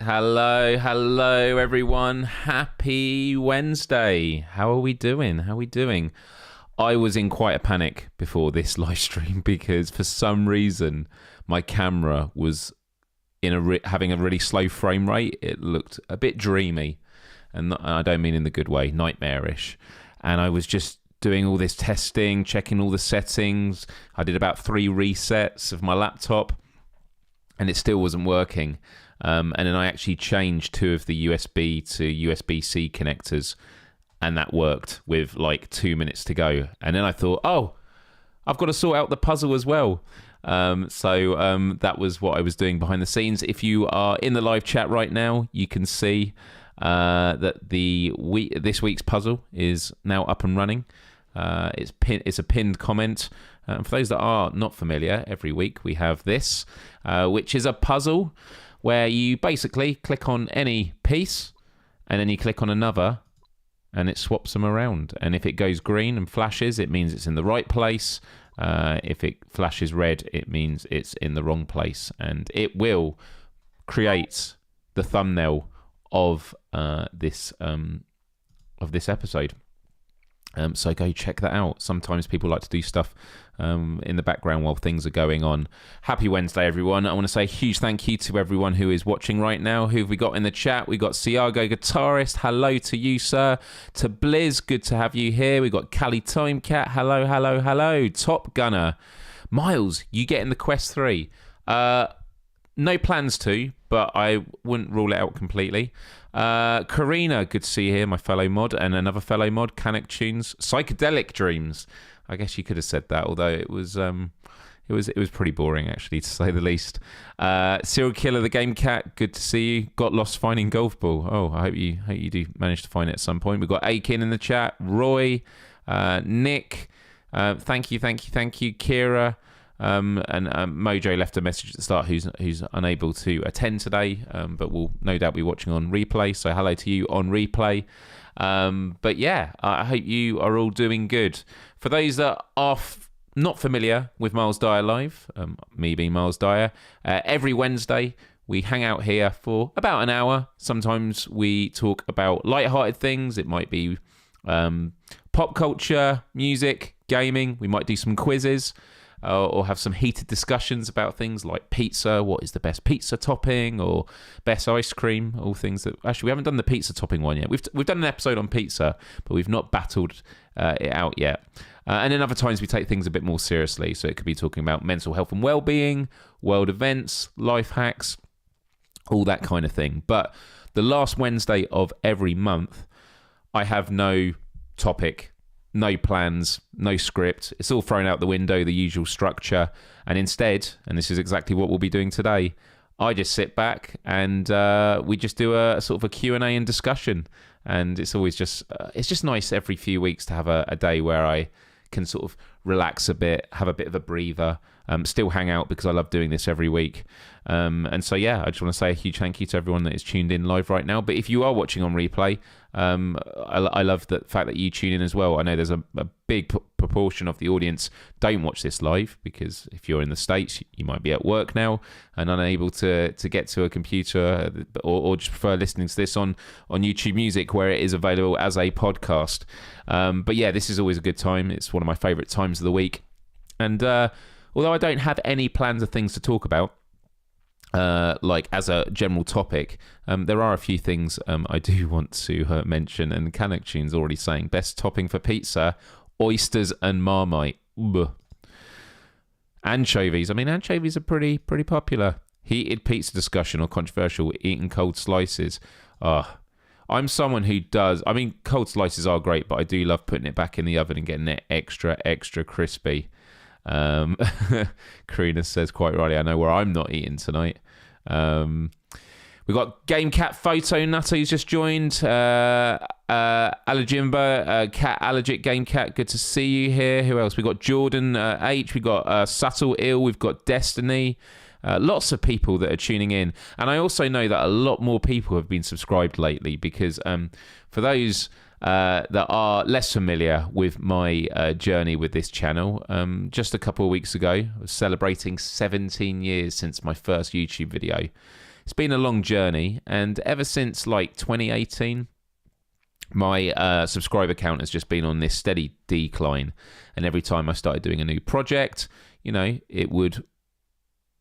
Hello everyone. Happy Wednesday. How are we doing? I was in quite a panic before this live stream because for some reason my camera was having a really slow frame rate. It looked a bit dreamy, and I don't mean in the good way, nightmarish. And I was just doing all this testing, checking all the settings. I did about 3 resets of my laptop and it still wasn't working. And then I actually changed 2 of the USB to USB-C connectors, and that worked with like 2 minutes to go. And then I thought, oh, I've got to sort out the puzzle as well. So that was what I was doing behind the scenes. If you are in the live chat right now, you can see that this week's puzzle is now up and running. It's a pinned comment. For those that are not familiar, every week we have this, which is a puzzle where you basically click on any piece and then you click on another and it swaps them around. And if it goes green and flashes, it means it's in the right place. If it flashes red, it means it's in the wrong place. And it will create the thumbnail of this episode. So go check that out. Sometimes people like to do stuff in the background while things are going on. Happy Wednesday, everyone. I want to say a huge thank you to everyone who is watching right now. Who have we got in the chat? We got Siago Guitarist. Hello to you, sir. To Blizz, good to have you here. We got Cali Timecat. Hello. Top Gunner. Miles, you get in the Quest 3. No plans to, but I wouldn't rule it out completely. Karina, good to see you here, my fellow mod, and another fellow mod, Canic Tunes. Psychedelic Dreams. I guess you could have said that, although it was pretty boring, actually, to say the least. Serial Killer, the Game Cat, good to see you. Got lost finding golf ball. Oh, I hope you do manage to find it at some point. We've got Akin in the chat, Roy, Nick. Thank you, Kira. And Mojo left a message at the start who's unable to attend today, but will no doubt be watching on replay. So hello to you on replay. But yeah, I hope you are all doing good. For those that are not familiar with Myles Dyer Live, me being Myles Dyer, every Wednesday we hang out here for about an hour. Sometimes we talk about light-hearted things. It might be pop culture, music, gaming. We might do some quizzes. Or have some heated discussions about things like pizza, what is the best pizza topping, or best ice cream, all things that... Actually, we haven't done the pizza topping one yet. We've done an episode on pizza, but we've not battled it out yet. And then other times we take things a bit more seriously, so it could be talking about mental health and well-being, world events, life hacks, all that kind of thing. But the last Wednesday of every month, I have no topic, no plans, no script. It's all thrown out the window, the usual structure. And instead, and this is exactly what we'll be doing today, I just sit back and we just do a sort of a Q&A and discussion. And it's always just, it's just nice every few weeks to have a day where I can sort of relax a bit, have a bit of a breather, still hang out because I love doing this every week. And so, yeah, I just want to say a huge thank you to everyone that is tuned in live right now. But if you are watching on replay, I love the fact that you tune in as well. I know there's a big proportion of the audience don't watch this live because if you're in the States, you might be at work now and unable to get to a computer or just prefer listening to this on YouTube Music where it is available as a podcast. But yeah, this is always a good time. It's one of my favourite times of the week. And although I don't have any plans of things to talk about, like as a general topic, there are a few things I do want to mention. And Canic Tune's already saying best topping for pizza, oysters and Marmite. Ugh. Anchovies. I mean, anchovies are pretty popular. Heated pizza discussion or controversial eating cold slices. I'm someone who does. I mean, cold slices are great, but I do love putting it back in the oven and getting it extra crispy. Karina says quite rightly, I know where I'm not eating tonight. We've got Game Cat Photo Nutter who's just joined. Allergimba, Cat Allergic Game Cat, good to see you here. Who else? We've got Jordan H, we've got Subtle Ill, we've got Destiny. Lots of people that are tuning in. And I also know that a lot more people have been subscribed lately because for those that are less familiar with my journey with this channel, just a couple of weeks ago, I was celebrating 17 years since my first YouTube video. it's been a long journey, and ever since like 2018, my subscriber count has just been on this steady decline. And every time I started doing a new project, it would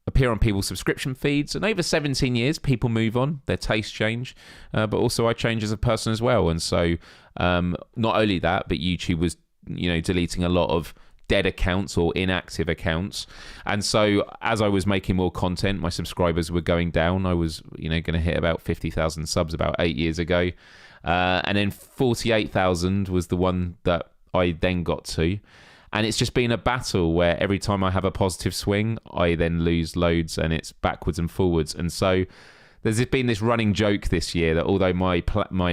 appear on people's subscription feeds. And over 17 years, people move on, their tastes change, but also I change as a person as well. And so not only that, but YouTube was, deleting a lot of dead accounts or inactive accounts. And so as I was making more content, my subscribers were going down. I was, going to hit about 50,000 subs about 8 years ago. And then 48,000 was the one that I then got to. And it's just been a battle where every time I have a positive swing, I then lose loads, and it's backwards and forwards. And so there's been this running joke this year that although my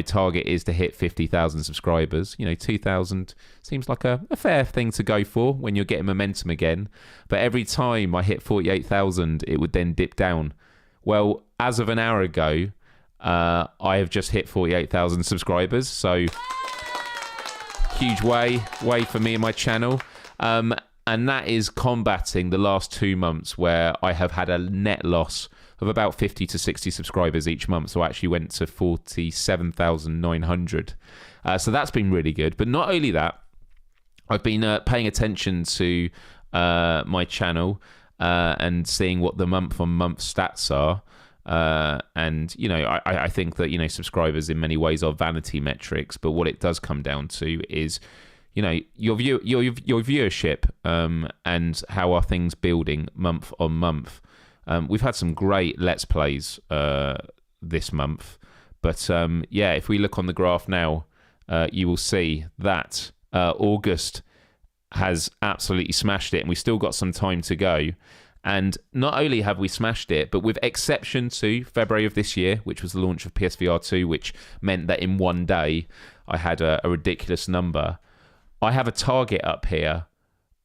target is to hit 50,000 subscribers, 2,000 seems like a fair thing to go for when you're getting momentum again. But every time I hit 48,000, it would then dip down. Well, as of an hour ago, I have just hit 48,000 subscribers. So huge way for me and my channel. And that is combating the last 2 months where I have had a net loss of about 50 to 60 subscribers each month. So I actually went to 47,900. So that's been really good. But not only that, I've been paying attention to my channel and seeing what the month-on-month stats are. And I think that subscribers in many ways are vanity metrics, but what it does come down to is your viewership, and how are things building month on month. We've had some great Let's Plays this month, but if we look on the graph now, you will see that August has absolutely smashed it, and we've still got some time to go. And not only have we smashed it, but with exception to February of this year, which was the launch of PSVR 2, which meant that in one day I had a ridiculous number. I have a target up here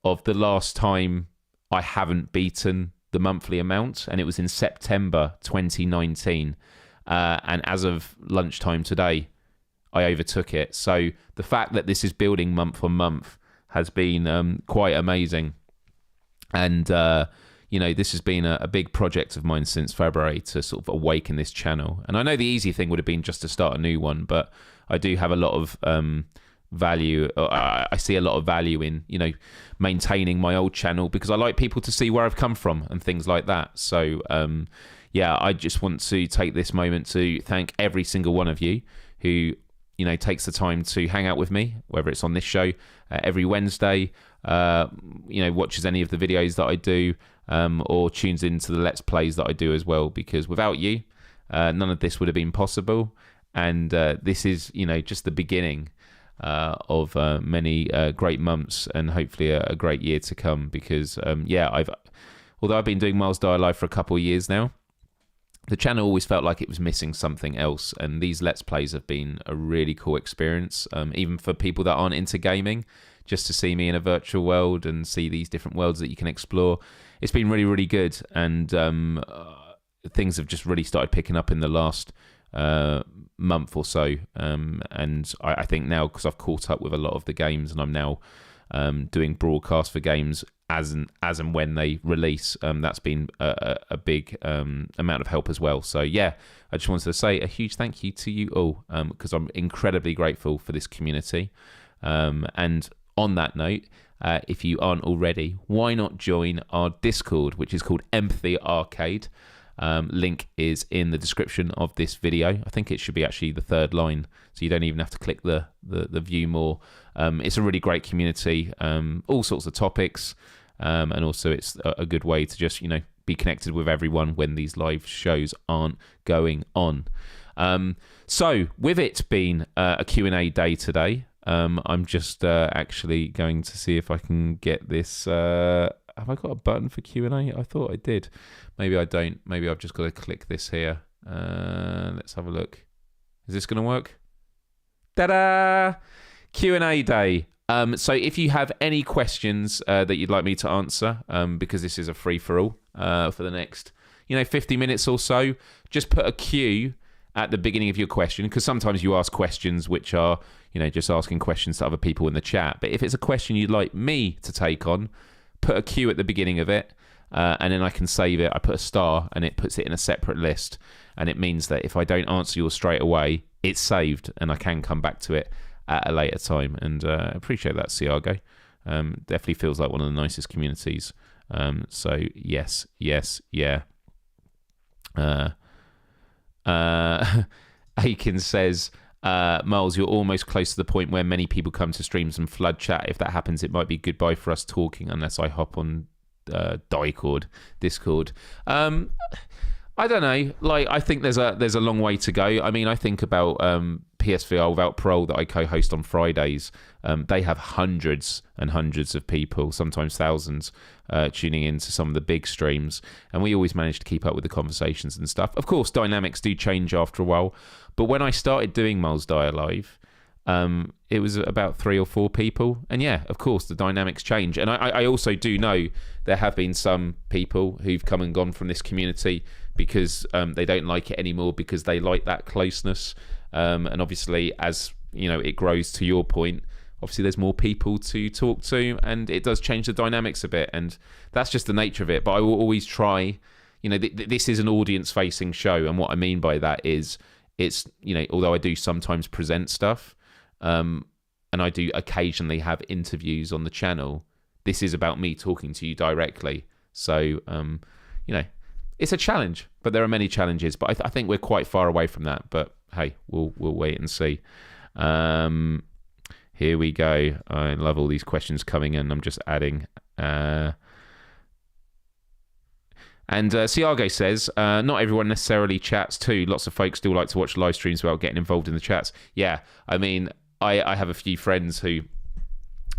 of the last time I haven't beaten the monthly amount, and it was in September 2019. And as of lunchtime today, I overtook it. So the fact that this is building month on month has been quite amazing. And this has been a big project of mine since February to sort of awaken this channel. And I know the easy thing would have been just to start a new one, but I do have a lot of value. I see a lot of value in, maintaining my old channel because I like people to see where I've come from and things like that. So, I just want to take this moment to thank every single one of you who, takes the time to hang out with me, whether it's on this show every Wednesday, watches any of the videos that I do, or tunes into the Let's Plays that I do as well, because without you, none of this would have been possible. And this is, just the beginning of many great months and hopefully a great year to come, because, although I've been doing Myles Dyer Live for a couple of years now, the channel always felt like it was missing something else, and these Let's Plays have been a really cool experience, even for people that aren't into gaming, just to see me in a virtual world and see these different worlds that you can explore. It's been really, really good, and things have just really started picking up in the last month or so, and I think now, because I've caught up with a lot of the games and I'm now doing broadcasts for games as and when they release, that's been a big amount of help as well. So I just wanted to say a huge thank you to you all, because I'm incredibly grateful for this community. And on that note, if you aren't already, why not join our Discord, which is called Empathy Arcade. Link is in the description of this video. I think it should be actually the third line, so you don't even have to click the view more. It's a really great community, all sorts of topics, and also it's a good way to just be connected with everyone when these live shows aren't going on. So with it being a Q&A day today, I'm just actually going to see if I can get this. Have I got a button for Q&A? I thought I did. Maybe I don't. Maybe I've just got to click this here. Let's have a look. Is this going to work? Ta-da! Q&A day. So if you have any questions that you'd like me to answer, because this is a free-for-all for the next 50 minutes or so, just put a Q at the beginning of your question, because sometimes you ask questions which are, just asking questions to other people in the chat. But if it's a question you'd like me to take on, put a queue at the beginning of it, and then I can save it. I put a star, and it puts it in a separate list, and it means that if I don't answer yours straight away, it's saved, and I can come back to it at a later time. And appreciate that, Ciago. Definitely feels like one of the nicest communities. So yes, yeah. Aiken says, Myles, you're almost close to the point where many people come to streams and flood chat. If that happens, it might be goodbye for us talking unless I hop on Discord. I don't know. Like, I think there's a long way to go. I mean, I think about PSVR Without Parole that I co-host on Fridays. They have hundreds and hundreds of people, sometimes thousands, tuning into some of the big streams, and we always manage to keep up with the conversations and stuff. Of course, dynamics do change after a while, but when I started doing Myles Dyer Live, it was about 3 or 4 people, and yeah, of course, the dynamics change. And I also do know there have been some people who've come and gone from this community because they don't like it anymore, because they like that closeness. And obviously, as you know, it grows, to your point, obviously there's more people to talk to, and it does change the dynamics a bit, and that's just the nature of it. But I will always try, you know, this is an audience facing show, and what I mean by that is, it's, you know, although I do sometimes present stuff, and I do occasionally have interviews on the channel, this is about me talking to you directly. So you know, it's a challenge, but there are many challenges, but I think we're quite far away from that. But hey, we'll wait and see. Here we go. I love all these questions coming in. I'm just adding. And Ciago says, not everyone necessarily chats too. Lots of folks still like to watch live streams without getting involved in the chats. Yeah, I mean, I have a few friends who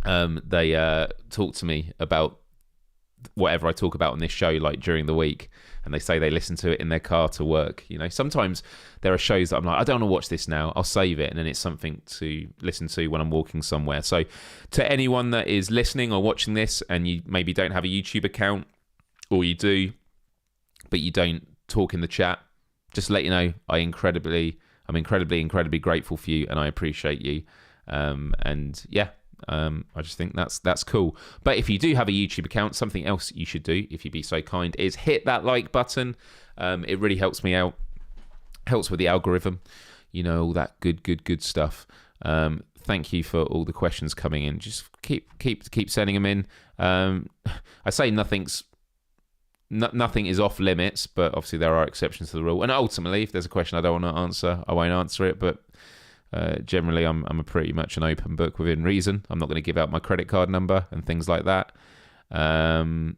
they talk to me about whatever I talk about on this show, like during the week, and they say they listen to it in their car to work. You know, sometimes there are shows that I'm like, I don't want to watch this now, I'll save it, and then it's something to listen to when I'm walking somewhere. So to anyone that is listening or watching this and you maybe don't have a YouTube account, or you do but you don't talk in the chat, just to let you know, I'm incredibly grateful for you, and I appreciate you. And yeah, I just think that's cool. But if you do have a YouTube account, something else you should do, if you'd be so kind, is hit that like button. It really helps me out, helps with the algorithm, you know, all that good stuff. Thank you for all the questions coming in. Just keep sending them in. I say nothing is off limits, but obviously there are exceptions to the rule. And ultimately, if there's a question I don't want to answer, I won't answer it. But generally, I'm a pretty much an open book within reason. I'm not going to give out my credit card number and things like that. And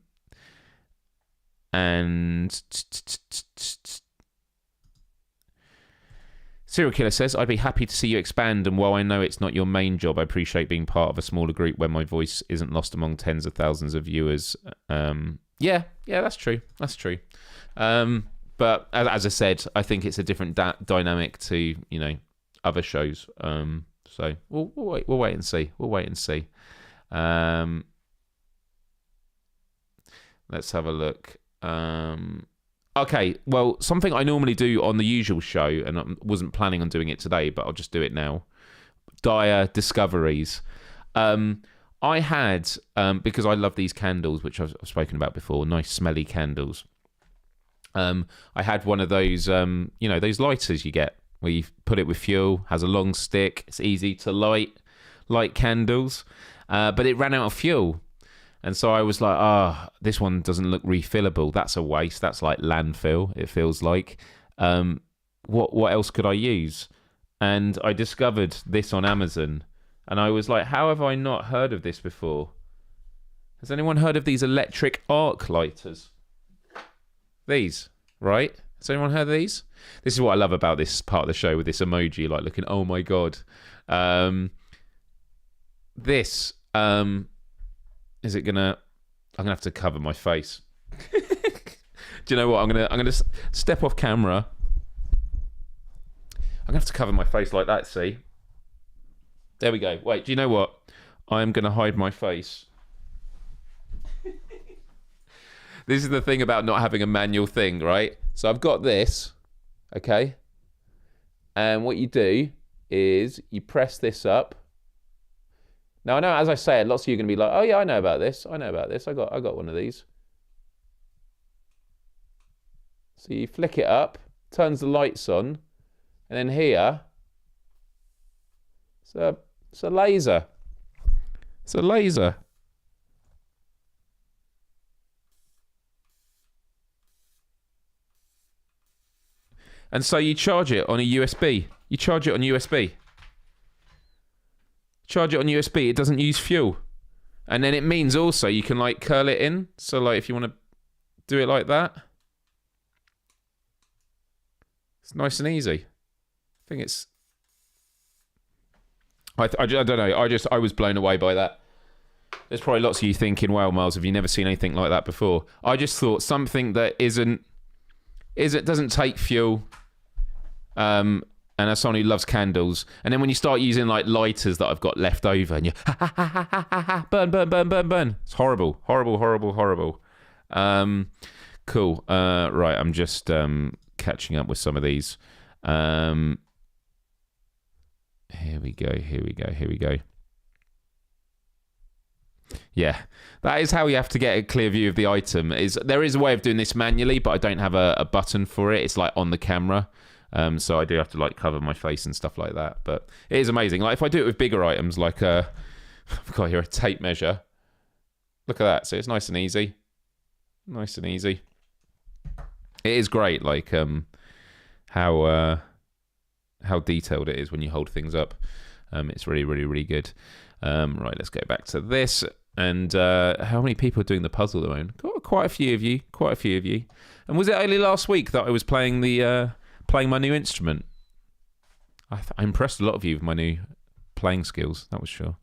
Serial Killer says, I'd be happy to see you expand, and while I know it's not your main job, I appreciate being part of a smaller group where my voice isn't lost among tens of thousands of viewers. Yeah, that's true. But as I said, I think it's a different dynamic to, you know, other shows. So we'll wait and see. Let's have a look. Okay, well, something I normally do on the usual show, and I wasn't planning on doing it today, but I'll just do it now. Dyer Discoveries. I had, because I love these candles, which I've spoken about before, nice smelly candles. I had one of those, you know, those lighters you get, where you put it with fuel, has a long stick, it's easy to light candles, but it ran out of fuel. And so I was like, this one doesn't look refillable. That's a waste. That's like landfill, it feels like. What else could I use? And I discovered this on Amazon. And I was like, how have I not heard of this before? Has anyone heard of these electric arc lighters? These, right? Has anyone heard of these? This is what I love about this part of the show with this emoji, like looking, oh my God. This, is it gonna, I'm gonna have to cover my face. Do you know what? I'm gonna step off camera. I'm gonna have to cover my face like that, see? There we go. Wait, do you know what? I'm gonna hide my face. This is the thing about not having a manual thing, right? So I've got this, okay? And what you do is you press this up, Now I know, as I say it, lots of you are going to be like, "Oh yeah, I know about this. I know about this. I got one of these." So you flick it up, turns the lights on, and then here, it's a laser. It's a laser. And so you charge it on a USB. You charge it on USB. Charge it on USB. It doesn't use fuel. And then it means also you can like curl it in. So like if you want to do it like that, it's nice and easy. I think it's... I don't know. I was blown away by that. There's probably lots of you thinking, well, Myles, have you never seen anything like that before? I just thought something that doesn't take fuel, and as someone who loves candles, and then when you start using like lighters that I've got left over, and you burn, burn, burn, burn, burn. It's horrible, horrible, horrible, horrible. Cool. Right, I'm just catching up with some of these. Here we go. Yeah, that is how you have to get a clear view of the item. There is a way of doing this manually, but I don't have a button for it. It's like on the camera. So I do have to like cover my face and stuff like that. But it is amazing. Like if I do it with bigger items, like I've got here a tape measure. Look at that. So it's nice and easy. Nice and easy. It is great, like how detailed it is when you hold things up. It's really, really, really good. Right, let's go back to this. And how many people are doing the puzzle at the moment? Quite a few of you. And was it only last week that I was playing my new instrument? I impressed a lot of you with my new playing skills, that was sure.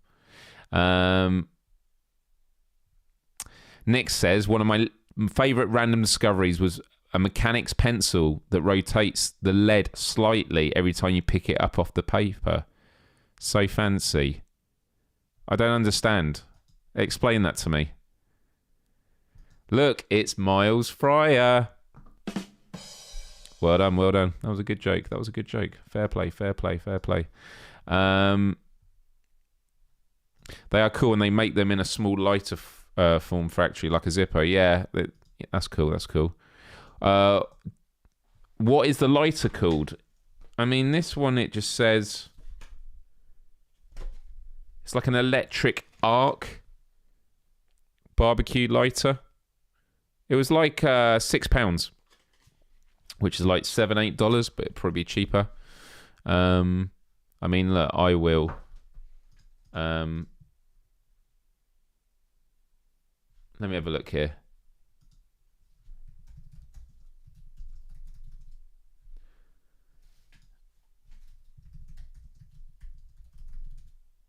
Nick says, one of my favourite random discoveries was a mechanic's pencil that rotates the lead slightly every time you pick it up off the paper. So fancy. I don't understand. Explain that to me. Look, it's Myles Fryer. Well done, well done. That was a good joke. Fair play. They are cool, and they make them in a small lighter form factory, like a Zippo. Yeah, that's cool. What is the lighter called? I mean, this one, it just says... It's like an electric arc barbecue lighter. It was like £6, which is like $7-8, but it'd probably be cheaper. I mean, look, I will. Let me have a look here.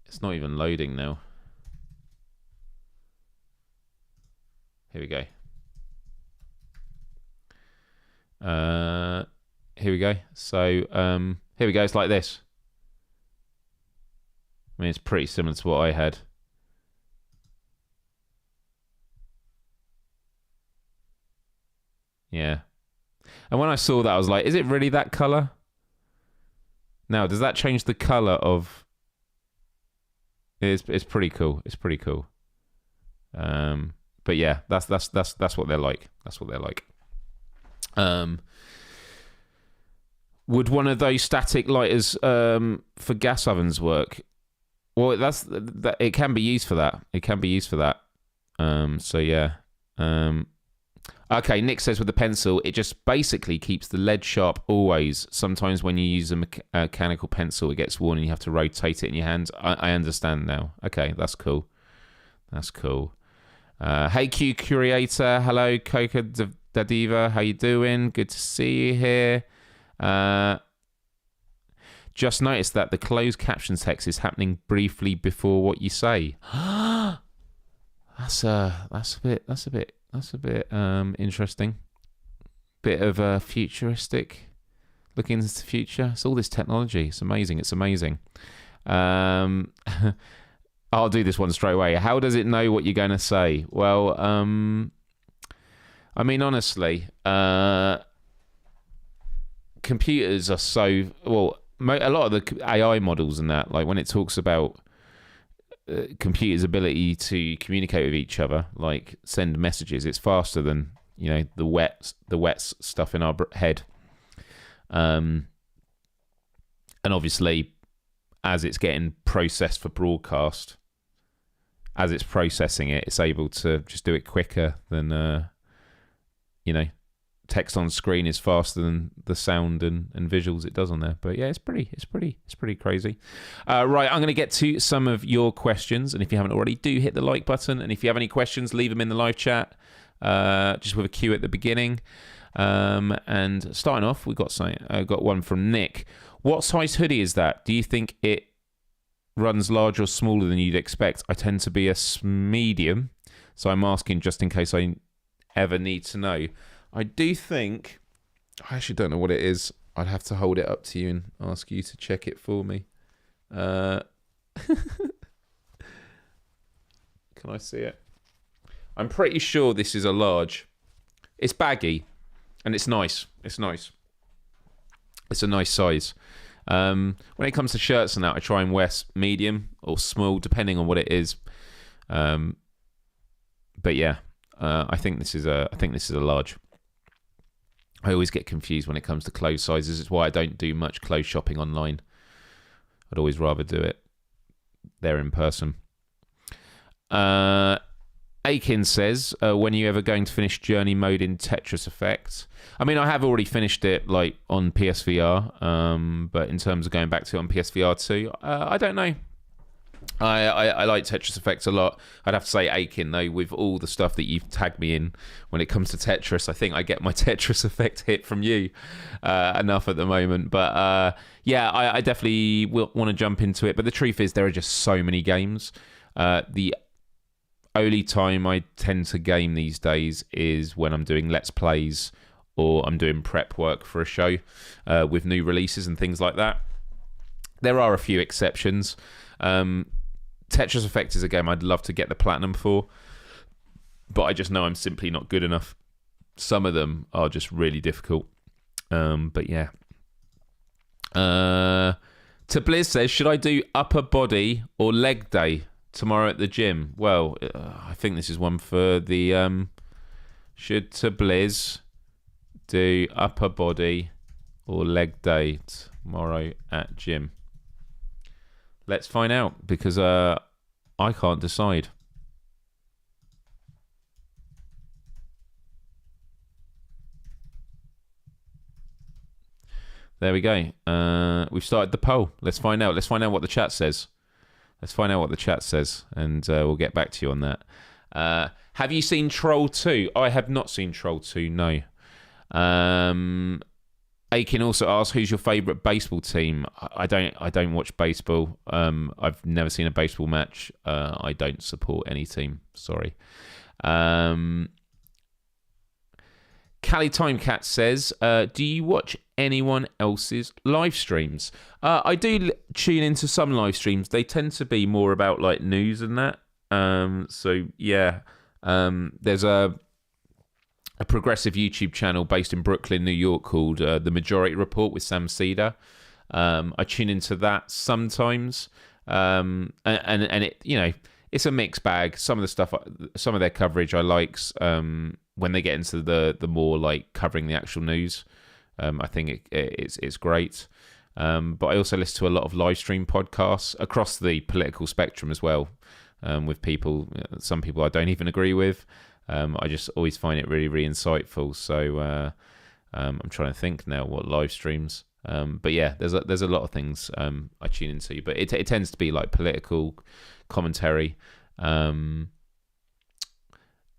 It's not even loading now. Here we go. Here we go. So here we go. It's like this. I mean, it's pretty similar to what I had. Yeah. And when I saw that, I was like, is it really that color? Now, does that change the color of... It's pretty cool. But yeah, that's what they're like. Would one of those static lighters for gas ovens work? Well, that it can be used for that. So yeah. Okay, Nick says with the pencil, it just basically keeps the lead sharp always. Sometimes when you use a mechanical pencil, it gets worn and you have to rotate it in your hands. I understand now. Okay, that's cool. Hey, Q Curator. Hello, Coca Dadiva. How you doing? Good to see you here. Just noticed that the closed caption text is happening briefly before what you say. That's a bit interesting. Bit of futuristic, looking into the future. It's all this technology. It's amazing. I'll do this one straight away. How does it know what you're going to say? Well, I mean, honestly, computers are so... Well, a lot of the AI models and that, like when it talks about computers' ability to communicate with each other, like send messages, it's faster than the wet stuff in our head. And obviously, as it's getting processed for broadcast, as it's processing it, it's able to just do it quicker than text on screen is faster than the sound and visuals it does on there. But yeah, it's pretty crazy. Right, I'm going to get to some of your questions, and if you haven't already, do hit the like button. And if you have any questions, leave them in the live chat, just with a Q at the beginning. And starting off, we got one from Nick. What size hoodie is that? Do you think it runs larger or smaller than you'd expect? I tend to be a medium, so I'm asking just in case I ever need to know. I do think, I actually don't know what it is. I'd have to hold it up to you and ask you to check it for me. Can I see it? I'm pretty sure this is a large. It's baggy, and it's nice. It's nice. It's a nice size. When it comes to shirts and that, I try and wear medium or small, depending on what it is. But yeah, I think this is a large. I always get confused when it comes to clothes sizes. It's why I don't do much clothes shopping online. I'd always rather do it there in person. Aiken says, when are you ever going to finish Journey mode in Tetris Effect? I mean, I have already finished it like on PSVR, but in terms of going back to it on PSVR 2, I don't know. I like Tetris Effect a lot. I'd have to say Aiken, though, with all the stuff that you've tagged me in when it comes to Tetris. I think I get my Tetris Effect hit from you enough at the moment. But yeah, I definitely will want to jump into it. But the truth is, there are just so many games. The only time I tend to game these days is when I'm doing Let's Plays or I'm doing prep work for a show with new releases and things like that. There are a few exceptions. Tetris Effect is a game I'd love to get the platinum for, but I just know I'm simply not good enough. Some of them are just really difficult. But yeah. To Blizz says, should I do upper body or leg day tomorrow at the gym? Well, I think this is one for the should to Blizz do upper body or leg day tomorrow at gym? Let's find out, because I can't decide. There we go. We've started the poll. Let's find out. Let's find out what the chat says. And we'll get back to you on that. Have you seen Troll 2? I have not seen Troll 2, no. Aiken also asks, who's your favourite baseball team? I don't watch baseball. I've never seen a baseball match. I don't support any team. Sorry. Callie Timecat says, do you watch anyone else's live streams? I do tune into some live streams. They tend to be more about like news and that. So yeah, there's a progressive YouTube channel based in Brooklyn, New York called The Majority Report with Sam Cedar. I tune into that sometimes, and it, it's a mixed bag. Some of the stuff, some of their coverage I like. When they get into the more like covering the actual news, I think it's great. But I also listen to a lot of live stream podcasts across the political spectrum as well, with people. Some people I don't even agree with. I just always find it really, really insightful. So I'm trying to think now what live streams. But yeah, there's a lot of things I tune into, but it tends to be like political commentary. And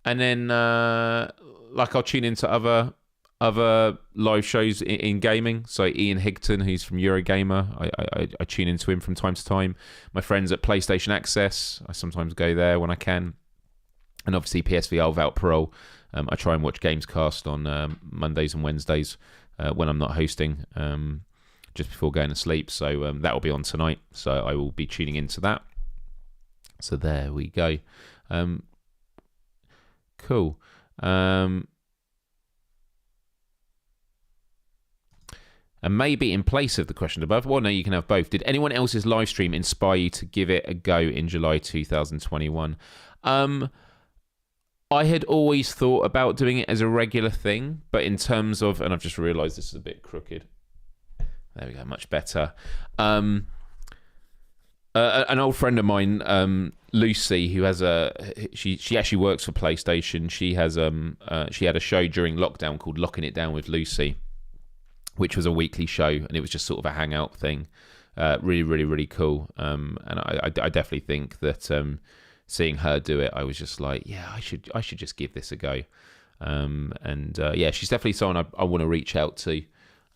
then like I'll tune into other live shows in gaming. So Ian Higton, who's from Eurogamer, I tune into him from time to time. My friends at PlayStation Access, I sometimes go there when I can. And obviously PSVR without parole. I try and watch Gamescast on Mondays and Wednesdays when I'm not hosting, just before going to sleep. So that will be on tonight. So I will be tuning into that. So there we go. Cool. And maybe in place of the question above. Well, no, you can have both. Did anyone else's live stream inspire you to give it a go in July 2021? I had always thought about doing it as a regular thing, but in terms of, and I've just realised this is a bit crooked. There we go, much better. An old friend of mine, Lucy, who has she actually works for PlayStation. She has she had a show during lockdown called Locking It Down with Lucy, which was a weekly show, and it was just sort of a hangout thing. Really, really, really cool. And I definitely think that seeing her do it, I was just like, yeah, I should just give this a go. Yeah, she's definitely someone I want to reach out to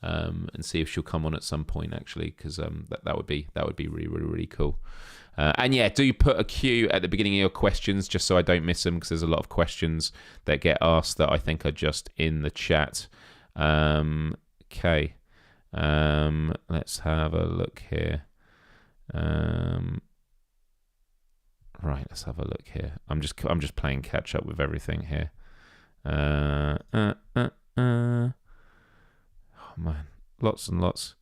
and see if she'll come on at some point, actually, because that would be really, really, really cool. And yeah, do put a cue at the beginning of your questions just so I don't miss them, because there's a lot of questions that get asked that I think are just in the chat. Okay. Let's have a look here. Right, let's have a look here. I'm just playing catch up with everything here. Oh man, lots and lots.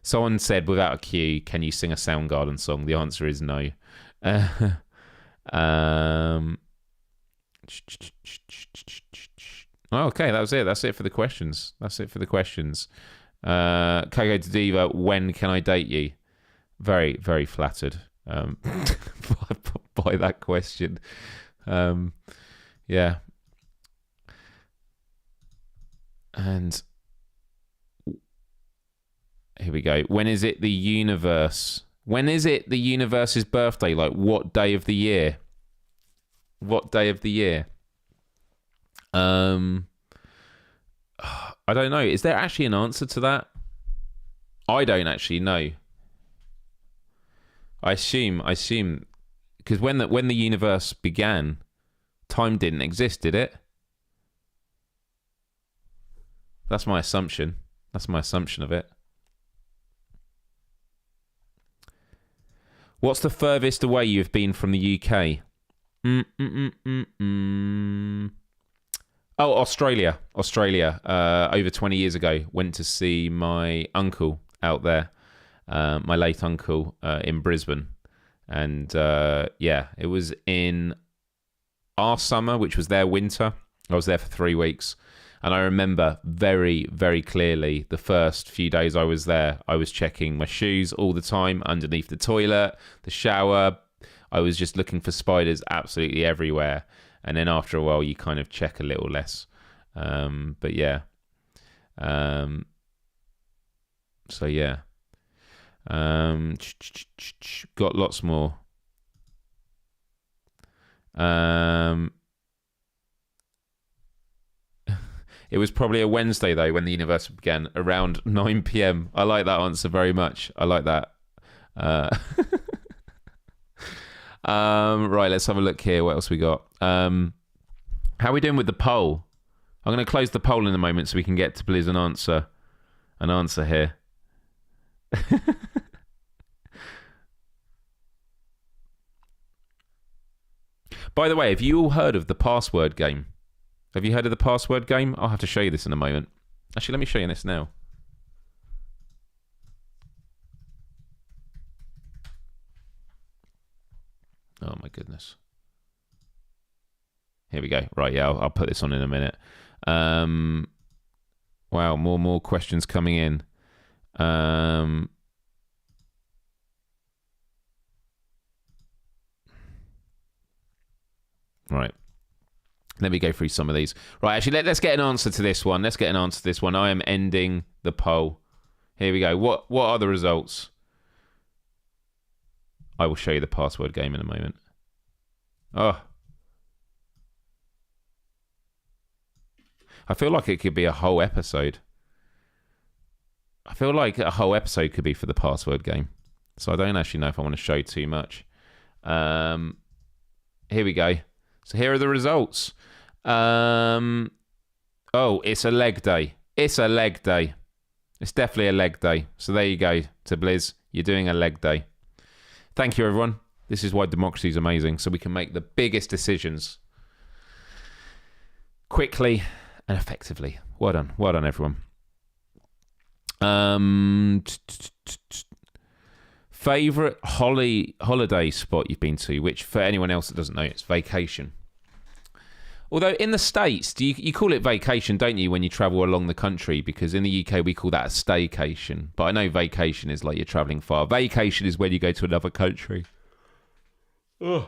Someone said, without a cue, can you sing a Soundgarden song? The answer is no. Okay, that was it. That's it for the questions. Coco to Diva, when can I date you? Very, very flattered by that question. Yeah. And here we go. When is it the universe? When is it the universe's birthday? Like, what day of the year? What day of the year? I don't know. Is there actually an answer to that? I don't actually know. I assume because when the universe began, time didn't exist, did it? That's my assumption. That's my assumption of it. What's the furthest away you've been from the UK? Oh, Australia. Over 20 years ago, went to see my uncle out there, my late uncle in Brisbane. And yeah, it was in our summer, which was their winter. I was there for 3 weeks. And I remember very, very clearly the first few days I was there, I was checking my shoes all the time underneath the toilet, the shower. I was just looking for spiders absolutely everywhere. And then after a while, you kind of check a little less. But yeah. So yeah. Got lots more. It was probably a Wednesday, though, when the universe began, around 9 p.m. I like that answer very much. I like that. Right, let's have a look here. What else we got? How are we doing with the poll? I'm going to close the poll in a moment so we can get to Blizz an answer here. By the way, have you all heard of the password game? Have you heard of the password game? I'll have to show you this in a moment. Actually, let me show you this now. Oh my goodness. Here we go. Right, yeah, I'll put this on in a minute. Wow, more questions coming in. Right. Let me go through some of these. Right, actually, let's get an answer to this one. I am ending the poll. Here we go. What are the results? I will show you the password game in a moment. Oh. I feel like it could be a whole episode. I feel like a whole episode could be for the password game. So I don't actually know if I want to show too much. Here we go. So here are the results. Oh, it's a leg day. It's definitely a leg day. So there you go, to Blizz. You're doing a leg day. Thank you, everyone. This is why democracy is amazing. So we can make the biggest decisions quickly and effectively. Well done, everyone. Um, Favorite holiday spot you've been to? Which, for anyone else that doesn't know, it's vacation. Although in the States, you call it vacation, don't you, when you travel along the country? Because in the UK, we call that a staycation. But I know vacation is like you're travelling far. Vacation is when you go to another country. Ugh.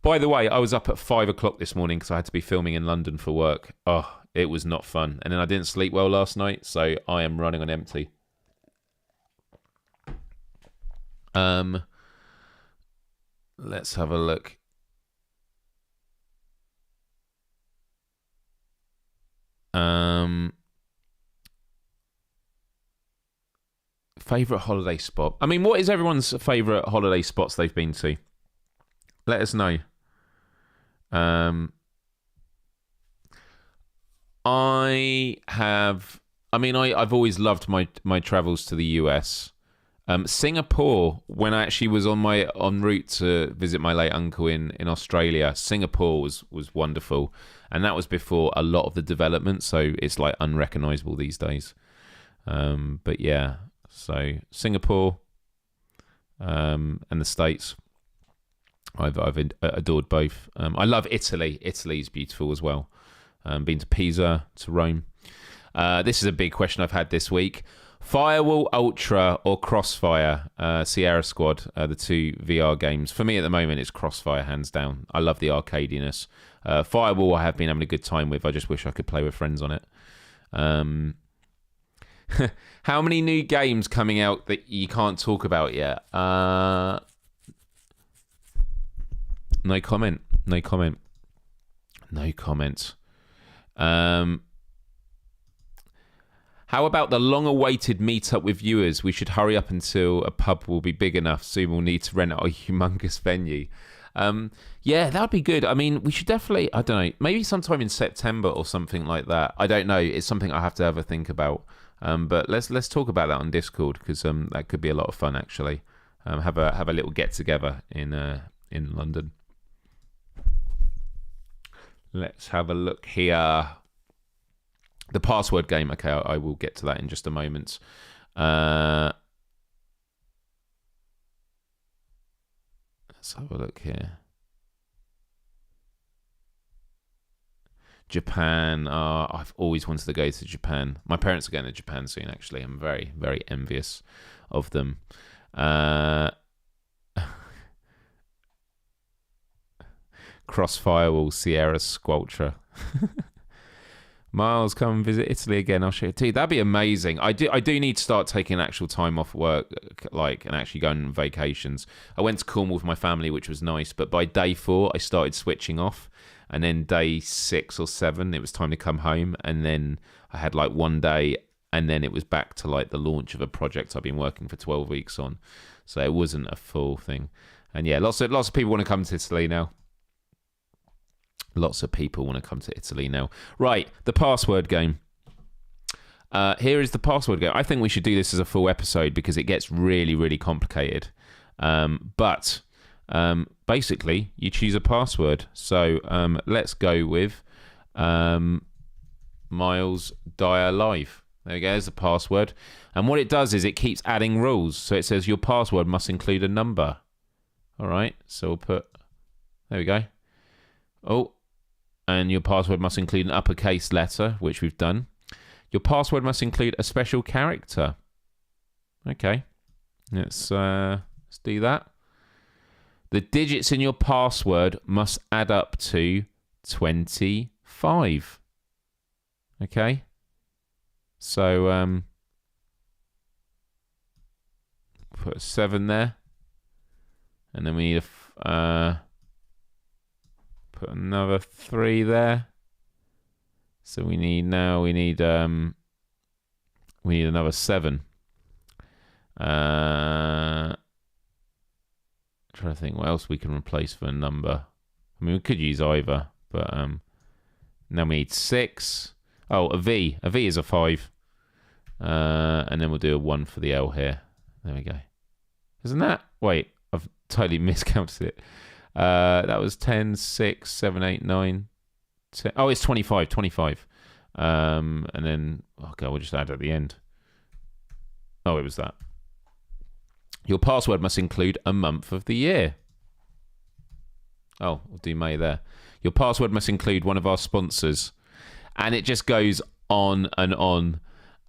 By the way, I was up at 5 o'clock this morning because I had to be filming in London for work. Oh, it was not fun. And then I didn't sleep well last night, so I am running on empty. Let's have a look. Favorite holiday spot. I mean, what is everyone's favorite holiday spots they've been to? Let us know. I've always loved my travels to the US. Singapore, when I actually was en route to visit my late uncle in Australia, Singapore was wonderful, and that was before a lot of the development, so it's like unrecognizable these days. But yeah, so Singapore, and the States, I've adored both. I love Italy. Italy's beautiful as well. Been to Pisa, to Rome. This is a big question I've had this week. Firewall Ultra or Crossfire, Sierra Squad, the two VR games. For me at the moment, it's Crossfire, hands down. I love the arcadiness. Firewall I have been having a good time with. I just wish I could play with friends on it. How many new games coming out that you can't talk about yet? No comment. No comment. No comment. How about the long-awaited meet-up with viewers? We should hurry up until a pub will be big enough. Soon we'll need to rent out a humongous venue. Yeah, that would be good. I mean, we should definitely, I don't know, maybe sometime in September or something like that. I don't know. It's something I have to have a think about. But let's talk about that on Discord, because that could be a lot of fun, actually. Have a little get-together in London. Let's have a look here. The password game. Okay, I will get to that in just a moment. Let's have a look here. Japan. I've always wanted to go to Japan. My parents are going to Japan soon, actually. I'm very, very envious of them. Crossfire Sierra Squaltra. Myles, come and visit Italy again. I'll show you too. That'd be amazing. I do need to start taking actual time off work, and actually going on vacations. I went to Cornwall with my family, which was nice, but by day 4, I started switching off, and then day 6 or 7, it was time to come home, and then I had like one day, and then it was back to like the launch of a project I've been working for 12 weeks on. So it wasn't a full thing. And yeah, lots of people want to come to Italy now. Lots of people want to come to Italy now. Right, the password game. Here is the password game. I think we should do this as a full episode because it gets really, really complicated. But basically, you choose a password. So let's go with Myles Dyer Live. There we go, there's the password. And what it does is it keeps adding rules. So it says your password must include a number. All right, so we'll put... There we go. Oh, and your password must include an uppercase letter, which we've done. Your password must include a special character. Okay, let's do that. The digits in your password must add up to 25. Okay, so put a 7 there, and then we need a put another 3 there. So we need another 7. Trying to think what else we can replace for a number. I mean, we could use either, but now we need 6. Oh, a V. A V is a 5. And then we'll do a 1 for the L here. There we go. Isn't that? Wait, I've totally miscounted it. That was 10, 6, 7, 8, 9, 10. Oh, it's 25. And then, okay, we'll just add at the end. Oh, it was that. Your password must include a month of the year. Oh, we'll do May there. Your password must include one of our sponsors. And it just goes on and on.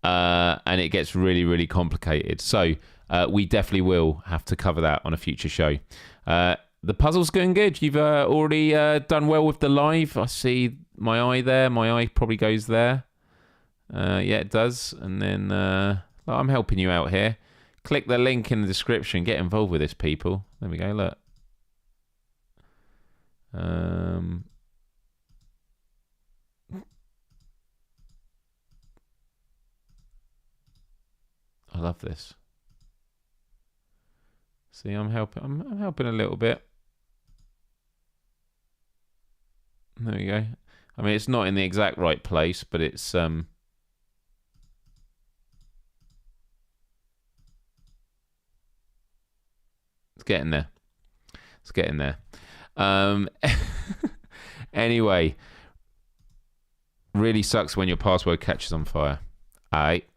And it gets really, really complicated. So we definitely will have to cover that on a future show. The puzzle's going good. You've already done well with the live. I see my eye there. My eye probably goes there. Yeah, it does. And then I'm helping you out here. Click the link in the description. Get involved with this, people. There we go. Look. I love this. See, I'm helping. I'm helping a little bit. There we go. I mean, it's not in the exact right place, but it's it's getting there. It's getting there. Anyway, really sucks when your password catches on fire. Alright.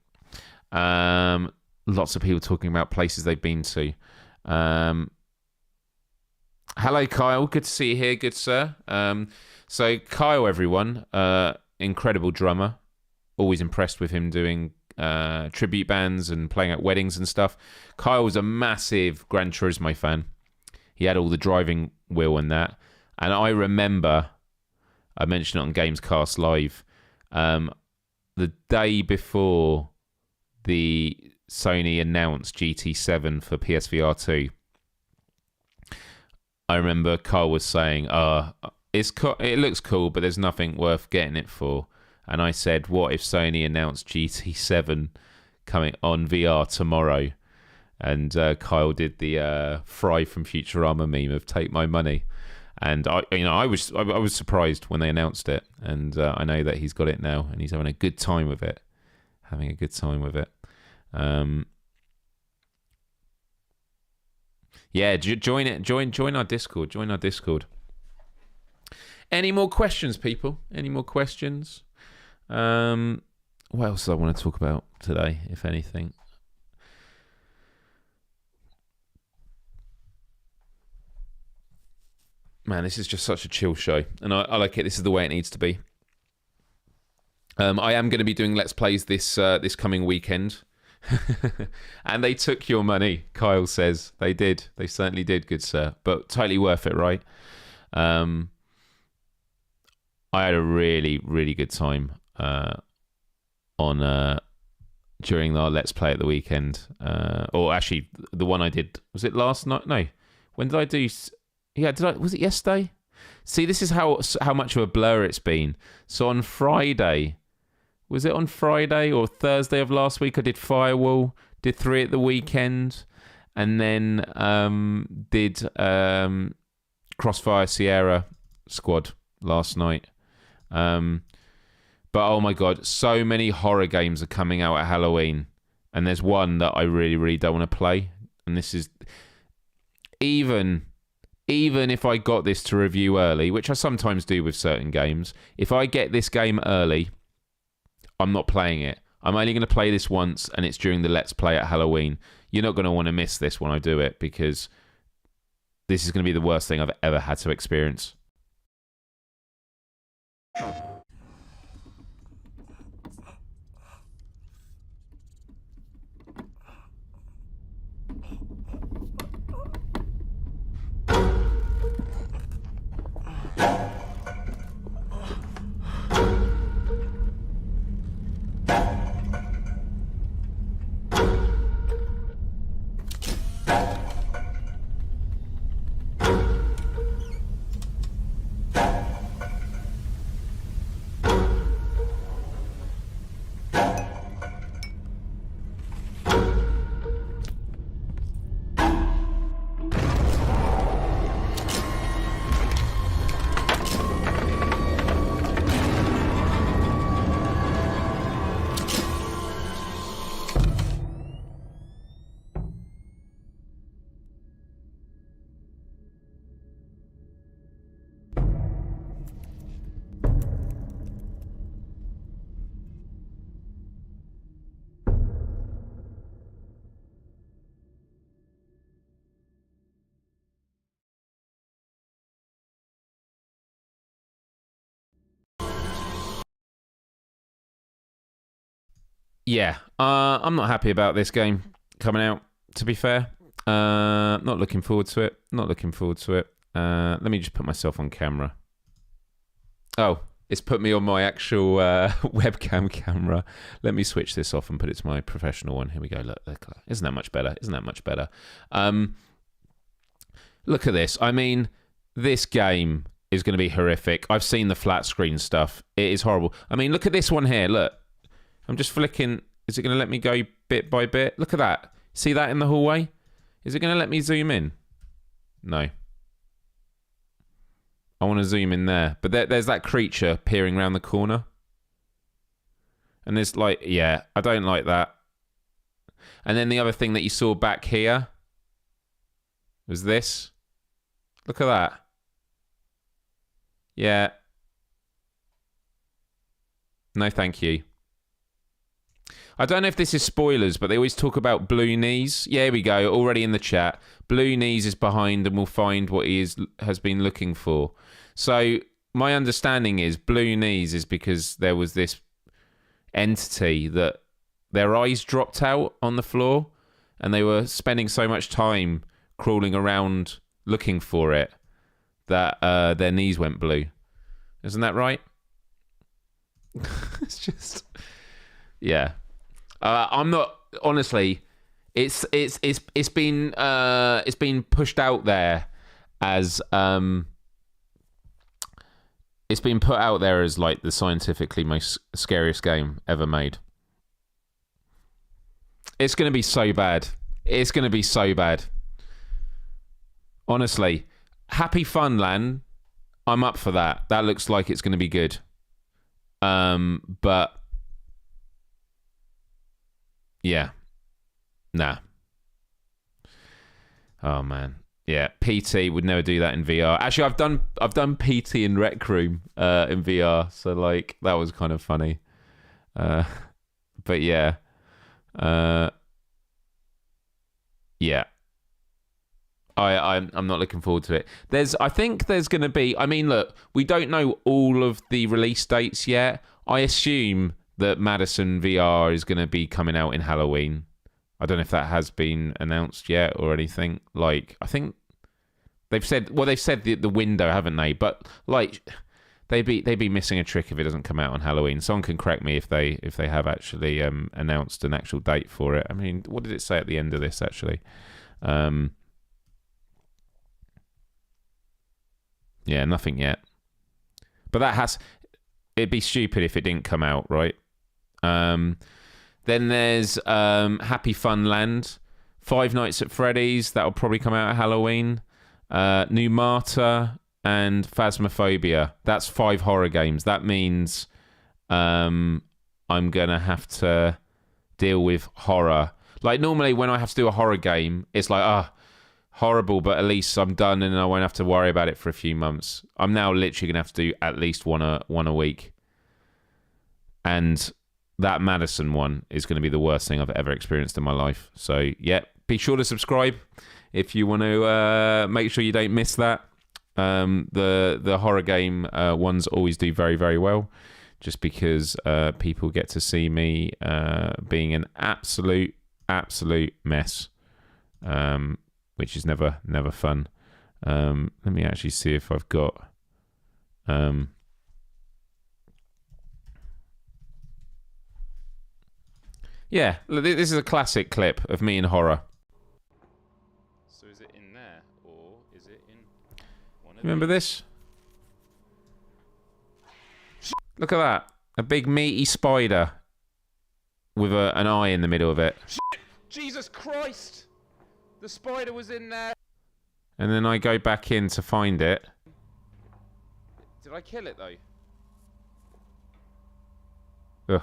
Lots of people talking about places they've been to. Hello, Kyle. Good to see you here, good sir. So Kyle, everyone, incredible drummer. Always impressed with him doing tribute bands and playing at weddings and stuff. Kyle was a massive Gran Turismo fan. He had all the driving wheel and that. And I remember, I mentioned it on Gamescast Live, the day before the Sony announced GT7 for PSVR 2, I remember Carl was saying, it looks cool, but there's nothing worth getting it for. And I said, what if Sony announced GT7 coming on VR tomorrow? And Kyle did the Fry from Futurama meme of "Take my money," and I was surprised when they announced it, and I know that he's got it now, and he's having a good time with it. Yeah, join it. Join our Discord. Join our Discord. Any more questions, people? Any more questions? What else do I want to talk about today, if anything? Man, this is just such a chill show, and I like it. This is the way it needs to be. I am going to be doing Let's Plays this coming weekend. And they took your money, Kyle says. They did. They certainly did, good sir. But totally worth it, right? I had a really, really good time during our Let's Play at the weekend. Or actually, the one I did, was it last night? No. When did I do... Yeah, was it yesterday? See, this is how much of a blur it's been. So on Friday, was it on Friday or Thursday of last week? I did Firewall, did 3 at the weekend, and then did Crossfire Sierra Squad last night. But oh my god, so many horror games are coming out at Halloween, and there's one that I really, really don't want to play. And this is even if I got this to review early, which I sometimes do with certain games, if I get this game early, I'm not playing it. I'm only going to play this once, and it's during the Let's Play at Halloween. You're not going to want to miss this when I do it, because this is going to be the worst thing I've ever had to experience. Yeah, I'm not happy about this game coming out, to be fair. Not looking forward to it. Not looking forward to it. Let me just put myself on camera. Oh, it's put me on my actual webcam camera. Let me switch this off and put it to my professional one. Here we go. Look. Isn't that much better? Isn't that much better? Look at this. I mean, this game is going to be horrific. I've seen the flat screen stuff. It is horrible. I mean, look at this one here. Look. I'm just flicking. Is it going to let me go bit by bit? Look at that. See that in the hallway? Is it going to let me zoom in? No. I want to zoom in there. But there's that creature peering around the corner. And there's like, yeah, I don't like that. And then the other thing that you saw back here was this. Look at that. Yeah. No, thank you. I don't know if this is spoilers, but they always talk about Blue Knees. Yeah, here we go. Already in the chat. Blue Knees is behind and will find what he has been looking for. So my understanding is Blue Knees is because there was this entity that their eyes dropped out on the floor and they were spending so much time crawling around looking for it that their knees went blue. Isn't that right? It's just... Yeah. I'm not honestly. It's been pushed out there as it's been put out there as like the scientifically most scariest game ever made. It's going to be so bad. It's going to be so bad. Honestly, Happy Funland. I'm up for that. That looks like it's going to be good. But. Yeah. Nah. Oh man. Yeah. PT would never do that in VR. Actually, I've done PT in Rec Room in VR, so like that was kind of funny. But yeah. Yeah. I'm not looking forward to it. I think there's going to be. I mean, look, we don't know all of the release dates yet. I assume that Madison VR is going to be coming out in Halloween. I don't know if that has been announced yet or anything. Like, I think they've said the window, haven't they? But like, they'd be missing a trick if it doesn't come out on Halloween. Someone can correct me if they have actually announced an actual date for it. I mean, what did it say at the end of this actually? Yeah, nothing yet. But it'd be stupid if it didn't come out, right? Then there's Happy Funland, Five Nights at Freddy's, that'll probably come out at Halloween, New Marta, and Phasmophobia. That's 5 horror games. That means I'm gonna have to deal with horror. Like normally when I have to do a horror game, it's like horrible, but at least I'm done and I won't have to worry about it for a few months. I'm now literally gonna have to do at least one a week, and that Madison one is going to be the worst thing I've ever experienced in my life. So, yeah, be sure to subscribe if you want to make sure you don't miss that. The horror game ones always do very, very well, just because people get to see me being an absolute mess, which is never fun. Let me actually see if I've got... Yeah, this is a classic clip of me in horror. So is it in there, or is it in one of Remember this? Look at that. A big meaty spider with an eye in the middle of it. Jesus Christ! The spider was in there. And then I go back in to find it. Did I kill it, though? Ugh.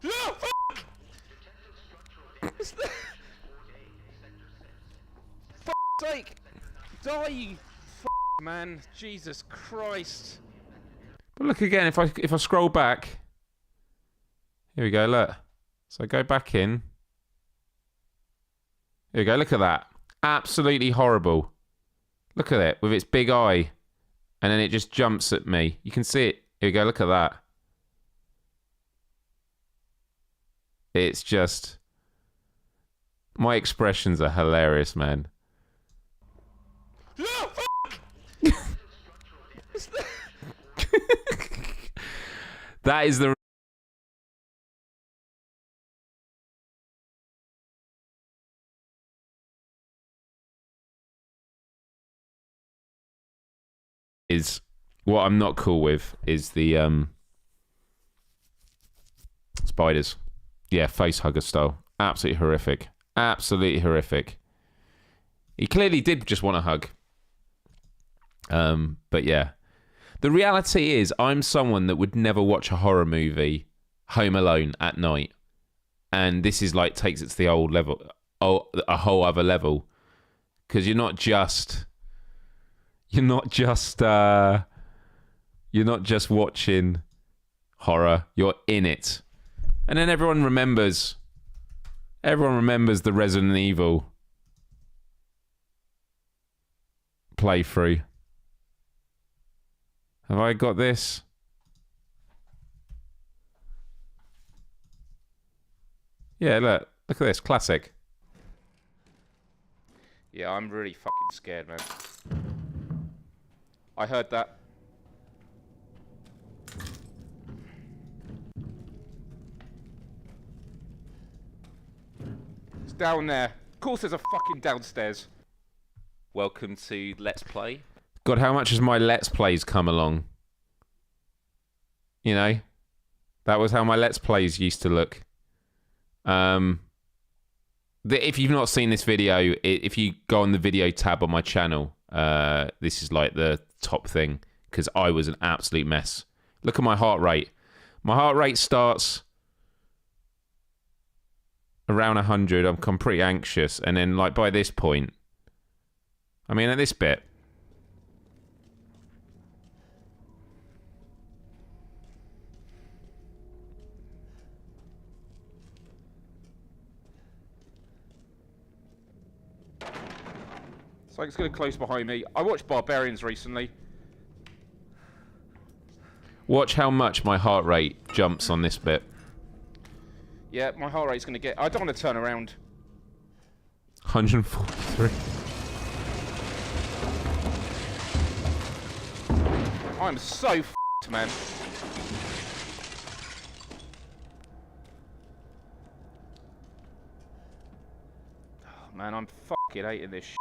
No, fuck! Fuck's sake! Die, you man! Jesus Christ! But look again. If I scroll back, here we go. Look. So I go back in. Here we go. Look at that. Absolutely horrible. Look at it with its big eye, and then it just jumps at me. You can see it. Here we go. Look at that. It's just... My expressions are hilarious, man. No, that is the... Is what I'm not cool with is the spiders. Yeah, face hugger style. Absolutely horrific. Absolutely horrific. He clearly did just want a hug. But yeah. The reality is I'm someone that would never watch a horror movie home alone at night. And this is like takes it to the old level, a whole other level. Because you're not just watching horror, you're in it. And then everyone remembers the Resident Evil playthrough. Have I got this? Yeah, look at this, classic. Yeah, I'm really fucking scared, man. I heard that. It's down there. Of course there's a fucking downstairs. Welcome to Let's Play. God, how much has my Let's Plays come along? You know? That was how my Let's Plays used to look. If you've not seen this video, if you go on the video tab on my channel, this is like the top thing, because I was an absolute mess. Look at my heart rate. My heart rate starts around 100. I'm pretty anxious, and then like by this point, I mean at this bit, something's going to close behind me. I watched Barbarians recently. Watch how much my heart rate jumps on this bit. Yeah, my heart rate's going to get... I don't want to turn around. 143. I'm so f***ed, man. Oh, man, I'm fucking hating this shit.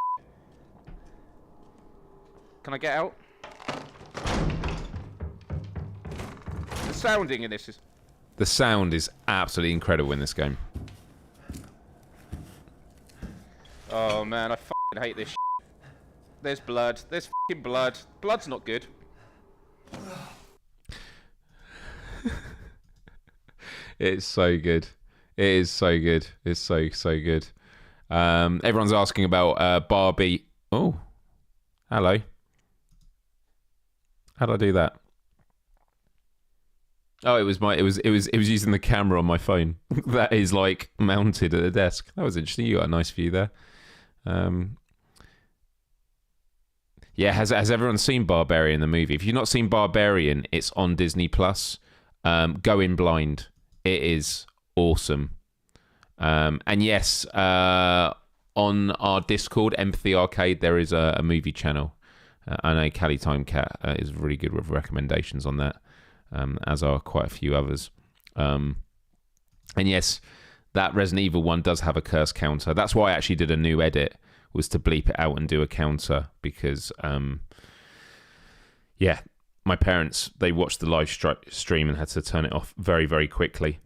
Can I get out? The sounding in this is... The sound is absolutely incredible in this game. Oh man, I fucking hate this shit. There's blood. There's fucking blood. Blood's not good. It's so good. It is so good. It's so good. Everyone's asking about Barbie. Oh, hello. How did I do that? Oh, it was using the camera on my phone. That is like mounted at the desk. That was interesting. You got a nice view there. Yeah, has everyone seen Barbarian the movie? If you've not seen Barbarian, it's on Disney Plus. Go in blind. It is awesome. And yes, on our Discord, Empathy Arcade, there is a movie channel. I know Callie Time Cat is really good with recommendations on that, as are quite a few others. And yes, that Resident Evil one does have a curse counter. That's why I actually did a new edit, was to bleep it out and do a counter, because, yeah, my parents, they watched the live stream and had to turn it off very, very quickly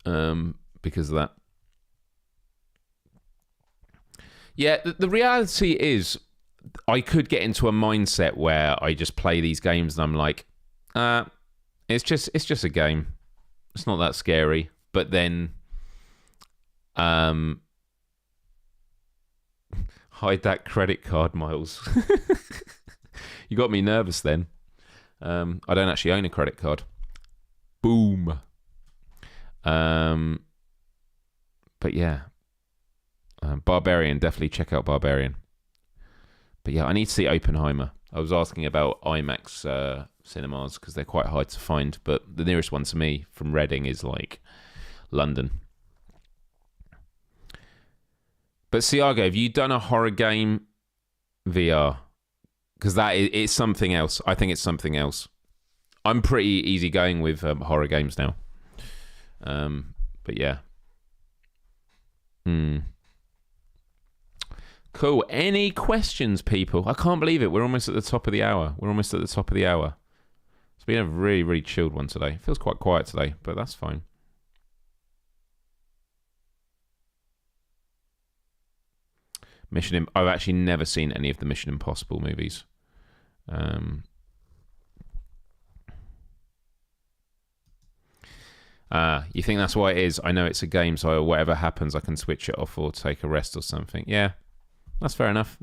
because of that. Yeah, the reality is, I could get into a mindset where I just play these games and I'm like, it's just a game. It's not that scary. But then, hide that credit card, Myles. You got me nervous then. I don't actually own a credit card. Boom. But yeah, Barbarian, definitely check out Barbarian. But yeah, I need to see Oppenheimer. I was asking about IMAX cinemas because they're quite hard to find, but the nearest one to me from Reading is like London. But Siago, have you done a horror game VR? Because it's something else. I think it's something else. I'm pretty easygoing with horror games now. But yeah. Cool. Any questions, people? I can't believe it. We're almost at the top of the hour. It's been a really, really chilled one today. It feels quite quiet today, but that's fine. I've actually never seen any of the Mission Impossible movies. You think that's why it is? I know it's a game, so whatever happens, I can switch it off or take a rest or something. Yeah, that's fair enough.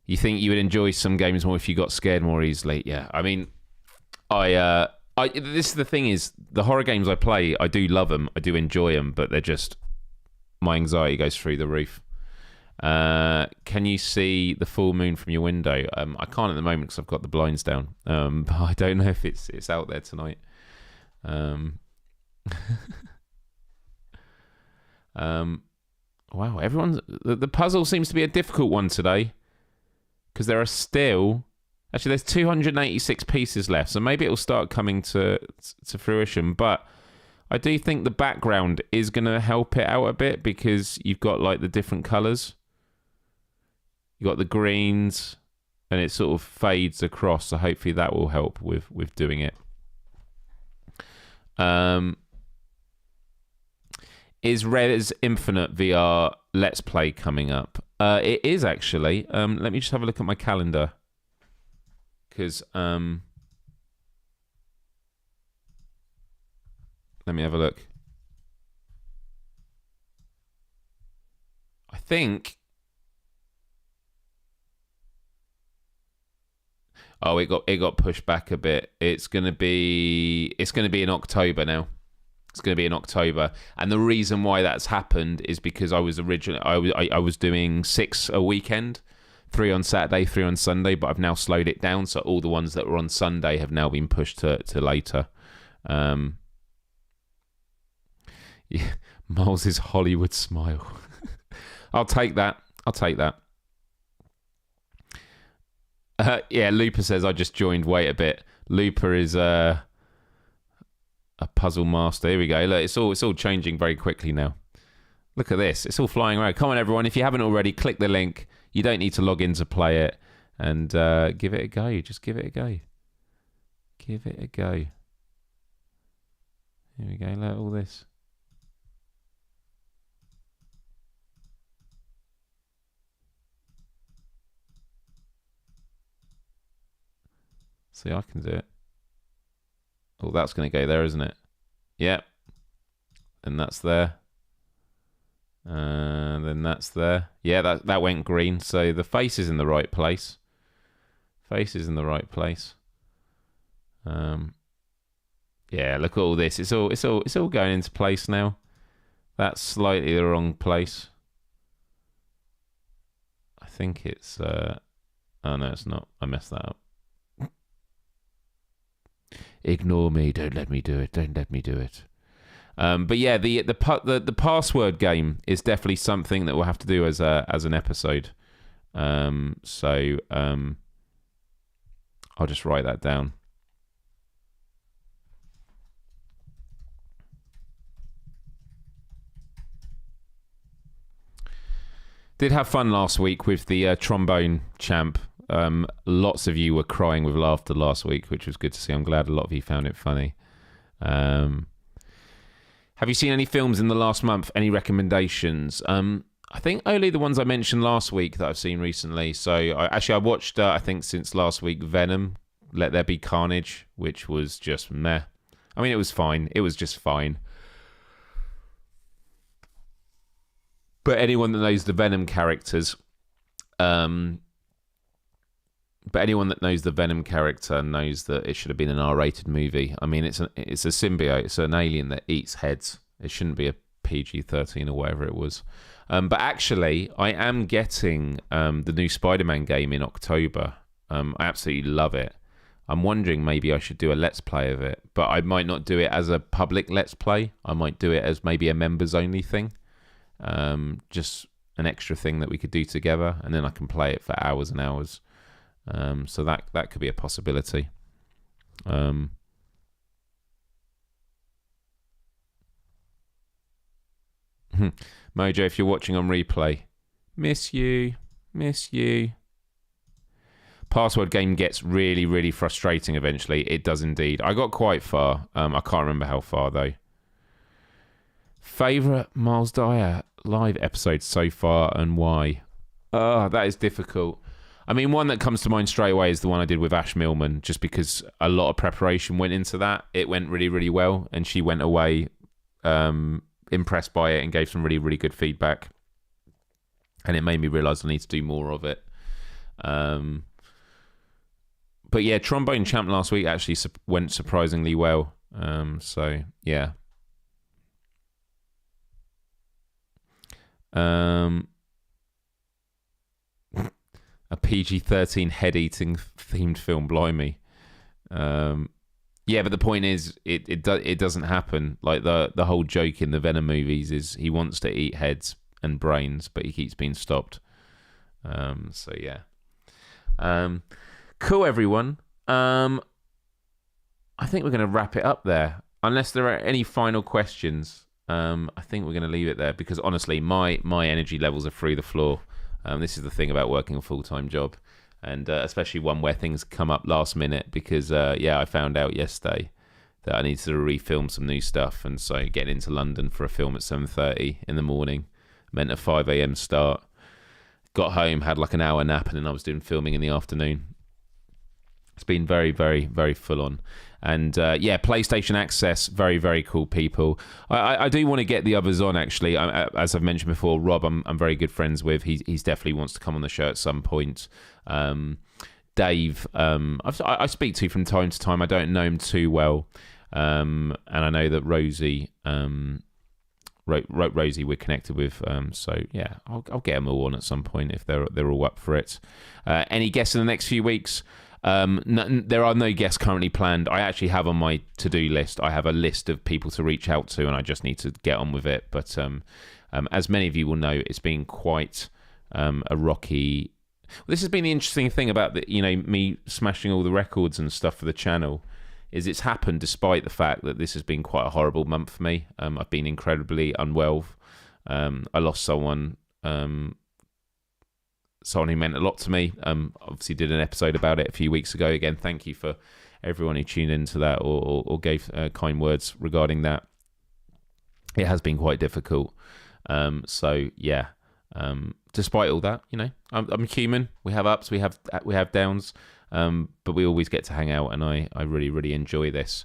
You think you would enjoy some games more if you got scared more easily? Yeah, I mean, this is the thing is, the horror games I play, I do love them, I do enjoy them, but they're just, my anxiety goes through the roof. Can you see the full moon from your window? I can't at the moment because I've got the blinds down. But I don't know if it's out there tonight. Wow, the puzzle seems to be a difficult one today because there are still, actually there's 286 pieces left, so maybe it'll start coming to fruition. But I do think the background is going to help it out a bit because you've got like the different colours. You got the greens, and it sort of fades across. So hopefully that will help with doing it. Is Res Infinite VR Let's Play coming up? It is actually. Let me just have a look at my calendar, because let me have a look. I think. Oh, it got pushed back a bit. It's gonna be in October now. It's gonna be in October, and the reason why that's happened is because I was doing 6 a weekend, 3 on Saturday, 3 on Sunday, but I've now slowed it down, so all the ones that were on Sunday have now been pushed to later. Yeah, Miles' Hollywood smile. I'll take that. Yeah, Looper says, I just joined. Wait a bit. Looper is a puzzle master. Here we go. Look, it's all changing very quickly now. Look at this. It's all flying around. Come on, everyone. If you haven't already, click the link. You don't need to log in to play it. And give it a go. Just give it a go. Give it a go. Here we go. Look at all this. See, I can do it. Oh, that's going to go there, isn't it? Yep. And that's there. And then that's there. Yeah, that went green. So the face is in the right place. Yeah, look at all this. It's all going into place now. That's slightly the wrong place. I think it's oh no, it's not. I messed that up. Ignore me. Don't let me do it. But yeah, the password game is definitely something that we'll have to do as an episode. So I'll just write that down. Did have fun last week with the trombone champ. Lots of you were crying with laughter last week, which was good to see. I'm glad a lot of you found it funny. Have you seen any films in the last month? Any recommendations? I think only the ones I mentioned last week that I've seen recently. So I watched, I think since last week, Venom, Let There Be Carnage, which was just meh. I mean, it was fine. It was just fine. But anyone that knows the Venom characters, knows that it should have been an R-rated movie. I mean, it's a symbiote. It's an alien that eats heads. It shouldn't be a PG-13 or whatever it was. But actually, I am getting the new Spider-Man game in October. I absolutely love it. I'm wondering maybe I should do a Let's Play of it, but I might not do it as a public Let's Play. I might do it as maybe a members-only thing, just an extra thing that we could do together, and then I can play it for hours and hours. So that could be a possibility. Mojo, if you're watching on replay, miss you. Password game gets really, really frustrating eventually. It does indeed. I got quite far. I can't remember how far, though. Favourite Myles Dyer live episode so far and why? Oh, that is difficult. I mean, one that comes to mind straight away is the one I did with Ash Millman, just because a lot of preparation went into that. It went really, really well, and she went away impressed by it and gave some really, really good feedback. And it made me realise I need to do more of it. But yeah, Trombone Champ last week actually went surprisingly well. So yeah. A PG-13 head-eating themed film, blimey. Yeah, but the point is, it doesn't happen. Like the whole joke in the Venom movies is he wants to eat heads and brains, but he keeps being stopped. So yeah. Cool, everyone. I think we're going to wrap it up there. Unless there are any final questions, I think we're going to leave it there because honestly, my energy levels are through the floor. This is the thing about working a full-time job, and especially one where things come up last minute because, I found out yesterday that I needed to refilm some new stuff, and so getting into London for a film at 7:30 in the morning meant a 5 a.m. start. Got home, had like an hour nap, and then I was doing filming in the afternoon. It's been very, very, very full on. And PlayStation Access, very, very cool people. I do want to get the others on, actually. As I've mentioned before, Rob, I'm very good friends with. He's definitely wants to come on the show at some point. Dave, I speak to from time to time. I don't know him too well. And I know that Rosie, Rosie we're connected with. So, yeah, I'll get them all on at some point if they're all up for it. Any guests in the next few weeks? There are no guests currently planned. I actually have on my to-do list, I have a list of people to reach out to, and I just need to get on with it. But as many of you will know, it's been quite a rocky... This has been the interesting thing about me smashing all the records and stuff for the channel, is it's happened despite the fact that this has been quite a horrible month for me. I've been incredibly unwell. I lost someone who meant a lot to me. Obviously did an episode about it a few weeks ago. Again, thank you for everyone who tuned into that or gave kind words regarding that. It has been quite difficult. Despite all that, I'm human. We have ups, we have downs, but we always get to hang out, and I really, really enjoy this.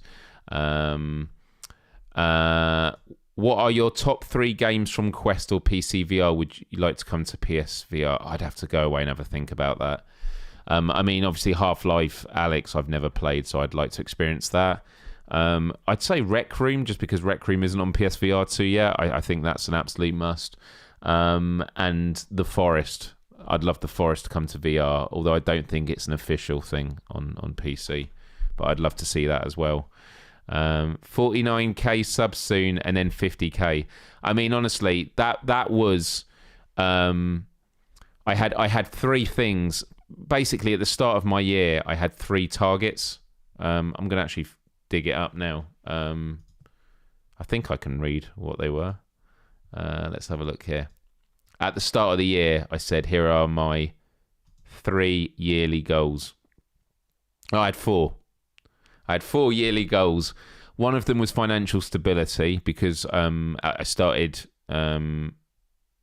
What are your top 3 games from Quest or PC VR? Would you like to come to PSVR? I'd have to go away and have a think about that. Obviously Half-Life Alyx I've never played, so I'd like to experience that. I'd say Rec Room, just because Rec Room isn't on PSVR 2 yet. I think that's an absolute must. And The Forest. I'd love The Forest to come to VR, although I don't think it's an official thing on PC. But I'd love to see that as well. 49k subs soon, and then 50k. Honestly, that was I had 3 things. Basically, at the start of my year, I had 3 targets. I'm gonna actually dig it up now. I think I can read what they were. Let's have a look here. At the start of the year, I said, here are my 3 yearly goals. I had 4. I had 4 yearly goals. One of them was financial stability because I started, doing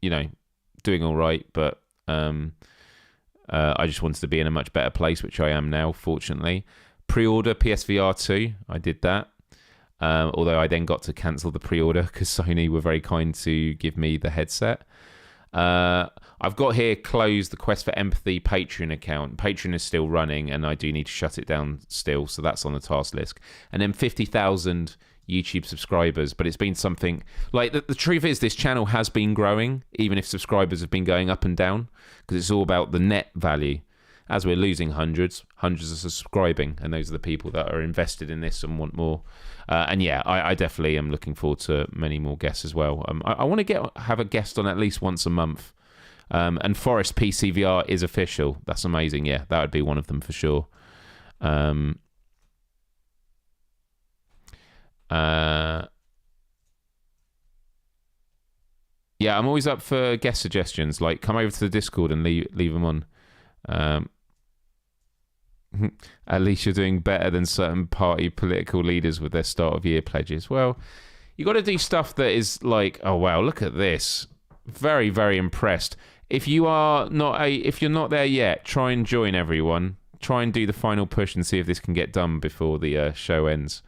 all right, but I just wanted to be in a much better place, which I am now, fortunately. Pre-order PSVR 2, I did that. Although I then got to cancel the pre-order because Sony were very kind to give me the headset. I've got here closed the Quest for Empathy Patreon account. Patreon is still running and I do need to shut it down still, so that's on the task list. And then 50,000 YouTube subscribers, but it's been something like the truth is this channel has been growing, even if subscribers have been going up and down, because it's all about the net value. As we're losing hundreds are subscribing, and those are the people that are invested in this and want more. And yeah, I definitely am looking forward to many more guests as well. I want to have a guest on at least once a month. And Forest PCVR is official. That's amazing. Yeah, that would be one of them for sure. Yeah, I'm always up for guest suggestions. Like, come over to the Discord and leave them on. At least you're doing better than certain party political leaders with their start of year pledges. Well, you got to do stuff that is like, oh wow, look at this. Very, very impressed. If you're not there yet, try and join everyone. Try and do the final push and see if this can get done before the show ends.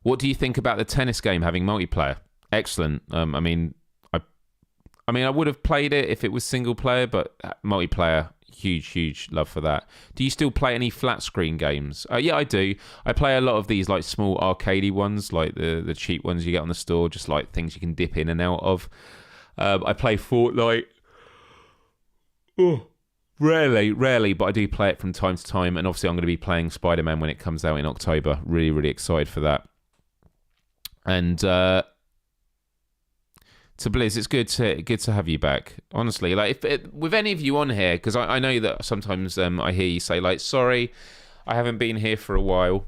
What do you think about the tennis game having multiplayer? Excellent. I mean, I would have played it if it was single player, but multiplayer, huge love for that. Do you still play any flat screen games? Yeah, I do. I play a lot of these like small arcadey ones, like the cheap ones you get on the store, just like things you can dip in and out of. I play Fortnite. Oh, rarely, but I do play it from time to time. And obviously, I'm going to be playing Spider-Man when it comes out in October. Really excited for that. And to Blizz, it's good to have you back. Honestly, like with any of you on here, because I know that sometimes I hear you say like, "Sorry, I haven't been here for a while,"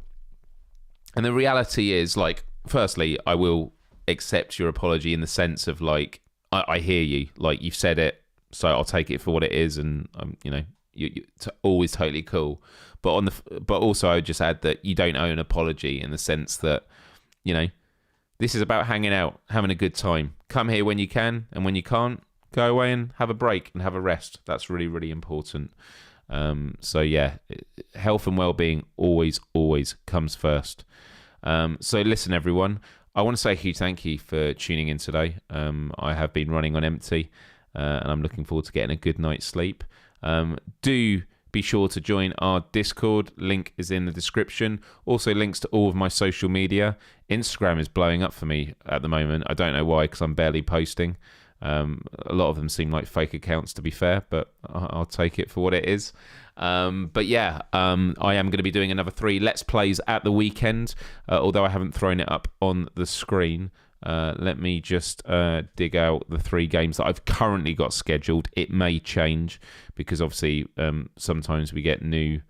and the reality is like, firstly, I will accept your apology in the sense of like, I hear you, like you've said it, so I'll take it for what it is, and you're always totally cool. But also I would just add that you don't owe an apology in the sense that this is about hanging out, having a good time. Come here when you can, and when you can't, go away and have a break and have a rest. That's really important. So yeah, health and well-being always comes first. So listen, everyone, I want to say a huge thank you for tuning in today. I have been running on empty, and I'm looking forward to getting a good night's sleep. Do be sure to join our Discord. Link is in the description. Also links to all of my social media. Instagram is blowing up for me at the moment. I don't know why, because I'm barely posting. A lot of them seem like fake accounts, to be fair, but I'll take it for what it is. But yeah, I am going to be doing another 3 Let's Plays at the weekend, although I haven't thrown it up on the screen. Let me just dig out the 3 games that I've currently got scheduled. It may change because obviously sometimes we get new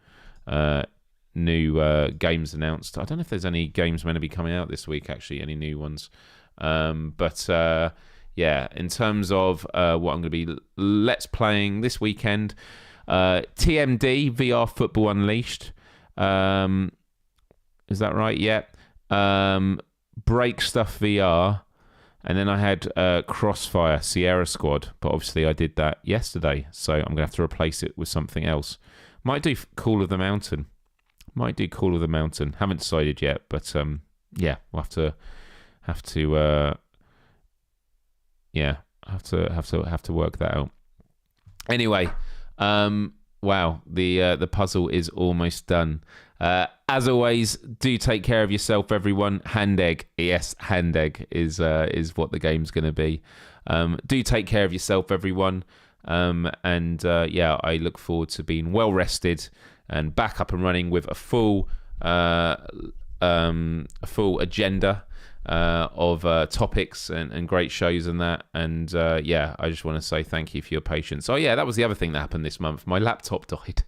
games announced. I don't know if there's any games meant to be coming out this week, actually, any new ones. But yeah, in terms of what I'm going to be Let's Playing this weekend, TMD, VR Football Unleashed. Is that right? Yeah. Break Stuff VR, and then I had Crossfire Sierra Squad, but obviously I did that yesterday, so I'm gonna have to replace it with something else. Might do Call of the Mountain. Haven't decided yet, but yeah, we'll have to work that out. Anyway, wow, the puzzle is almost done. As always, do take care of yourself, everyone. Hand egg, yes, hand egg is what the game's going to be. Do take care of yourself, everyone. And yeah, I look forward to being well rested and back up and running with a full agenda of topics and great shows and that. And yeah, I just want to say thank you for your patience. Oh yeah, that was the other thing that happened this month. My laptop died,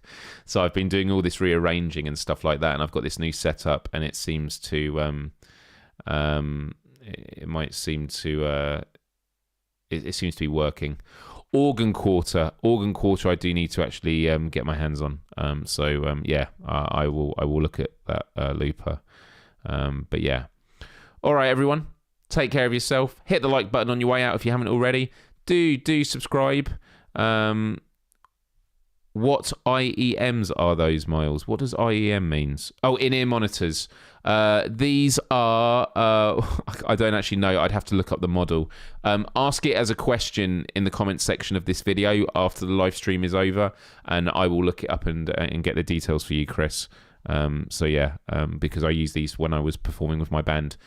so I've been doing all this rearranging and stuff like that, and I've got this new setup, and it seems to it seems to be working. Organ quarter I do need to actually get my hands on. So yeah, I will look at that looper. But yeah. All right, everyone, take care of yourself. Hit the like button on your way out if you haven't already. Do subscribe. What IEMs are those, Myles? What does IEM means? Oh, in-ear monitors. These are, I don't actually know. I'd have to look up the model. Ask it as a question in the comments section of this video after the live stream is over, and I will look it up and get the details for you, Chris. So yeah, because I use these when I was performing with my band.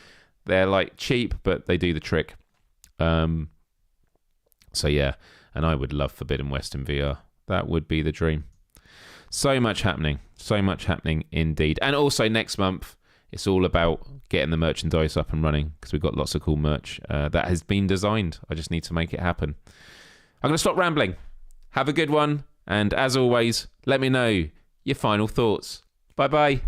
They're like cheap, but they do the trick. So yeah, and I would love Forbidden West in VR. That would be the dream. So much happening indeed. And also next month, it's all about getting the merchandise up and running because we've got lots of cool merch that has been designed. I just need to make it happen. I'm going to stop rambling. Have a good one. And as always, let me know your final thoughts. Bye-bye.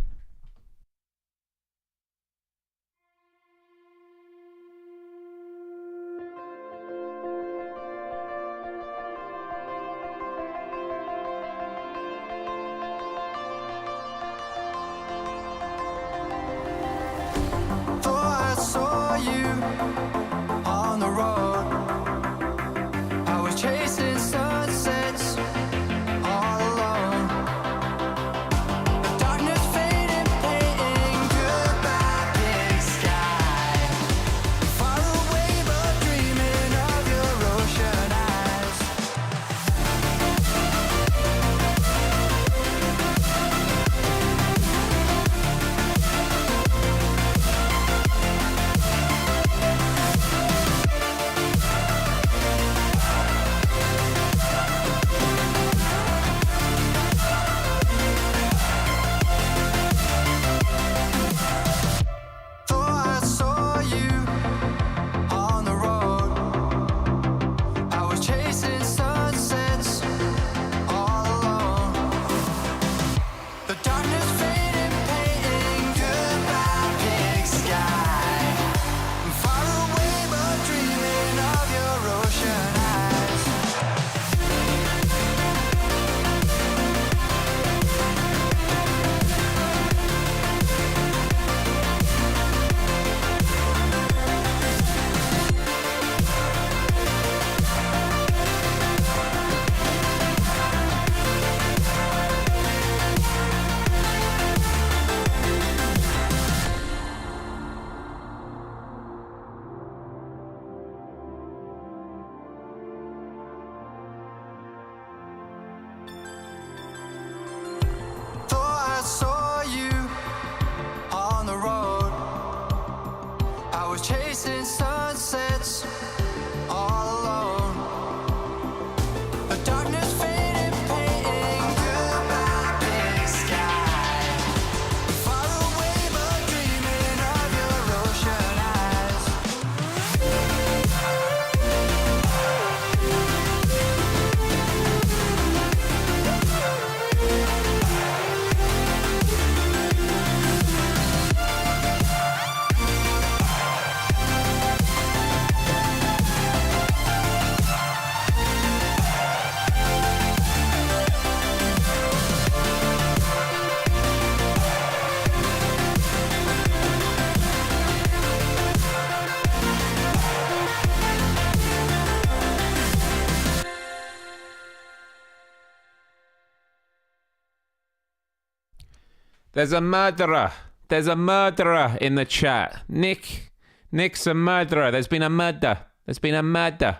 There's a murderer. There's a murderer in the chat. Nick's a murderer. There's been a murder. There's been a murder.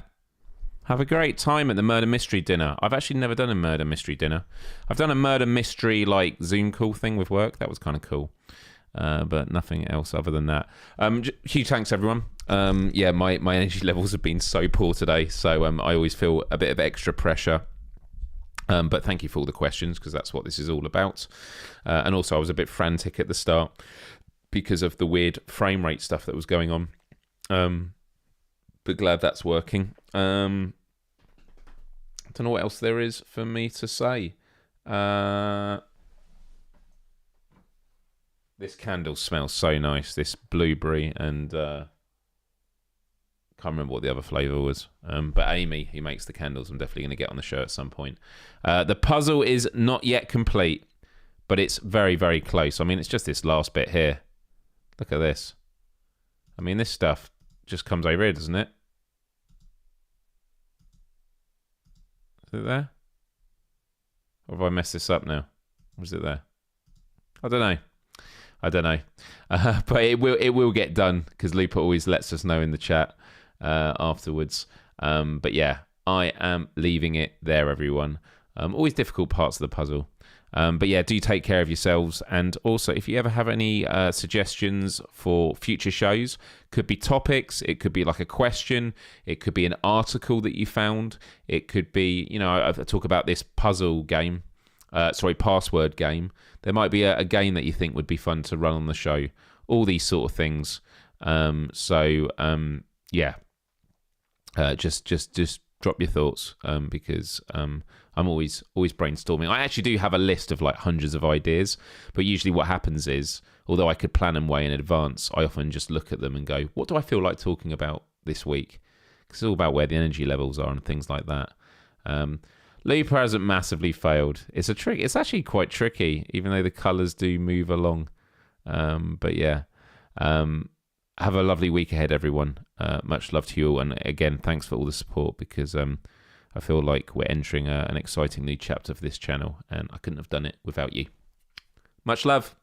Have a great time at the murder mystery dinner. I've actually never done a murder mystery dinner. I've done a murder mystery like Zoom call thing with work. That was kind of cool. But nothing else other than that. Huge thanks, everyone. Yeah, my energy levels have been so poor today. So I always feel a bit of extra pressure. But thank you for all the questions, because that's what this is all about. And also I was a bit frantic at the start because of the weird frame rate stuff that was going on. But glad that's working. Don't know what else there is for me to say. This candle smells so nice. This blueberry and... can't remember what the other flavour was. But Amy, who makes the candles, I'm definitely going to get on the show at some point. The puzzle is not yet complete, but it's very, very close. I mean, it's just this last bit here. Look at this. I mean, this stuff just comes over here, doesn't it? Is it there? Or have I messed this up now? Or is it there? I don't know. But it will get done, because Lupa always lets us know in the chat afterwards. But yeah, I am leaving it there, everyone. Always difficult parts of the puzzle. But yeah, do take care of yourselves. And also, if you ever have any suggestions for future shows, could be topics, it could be like a question, it could be an article that you found, it could be, I talk about this puzzle game, password game. There might be a game that you think would be fun to run on the show. All these sort of things. Just drop your thoughts because I'm always brainstorming. I actually do have a list of like hundreds of ideas, but usually what happens is, although I could plan them way in advance, I often just look at them and go, what do I feel like talking about this week? Because it's all about where the energy levels are and things like that. Looper hasn't massively failed. It's a trick. It's actually quite tricky, even though the colours do move along. But yeah. Have a lovely week ahead, everyone. Much love to you all. And again, thanks for all the support because I feel like we're entering an exciting new chapter for this channel and I couldn't have done it without you. Much love.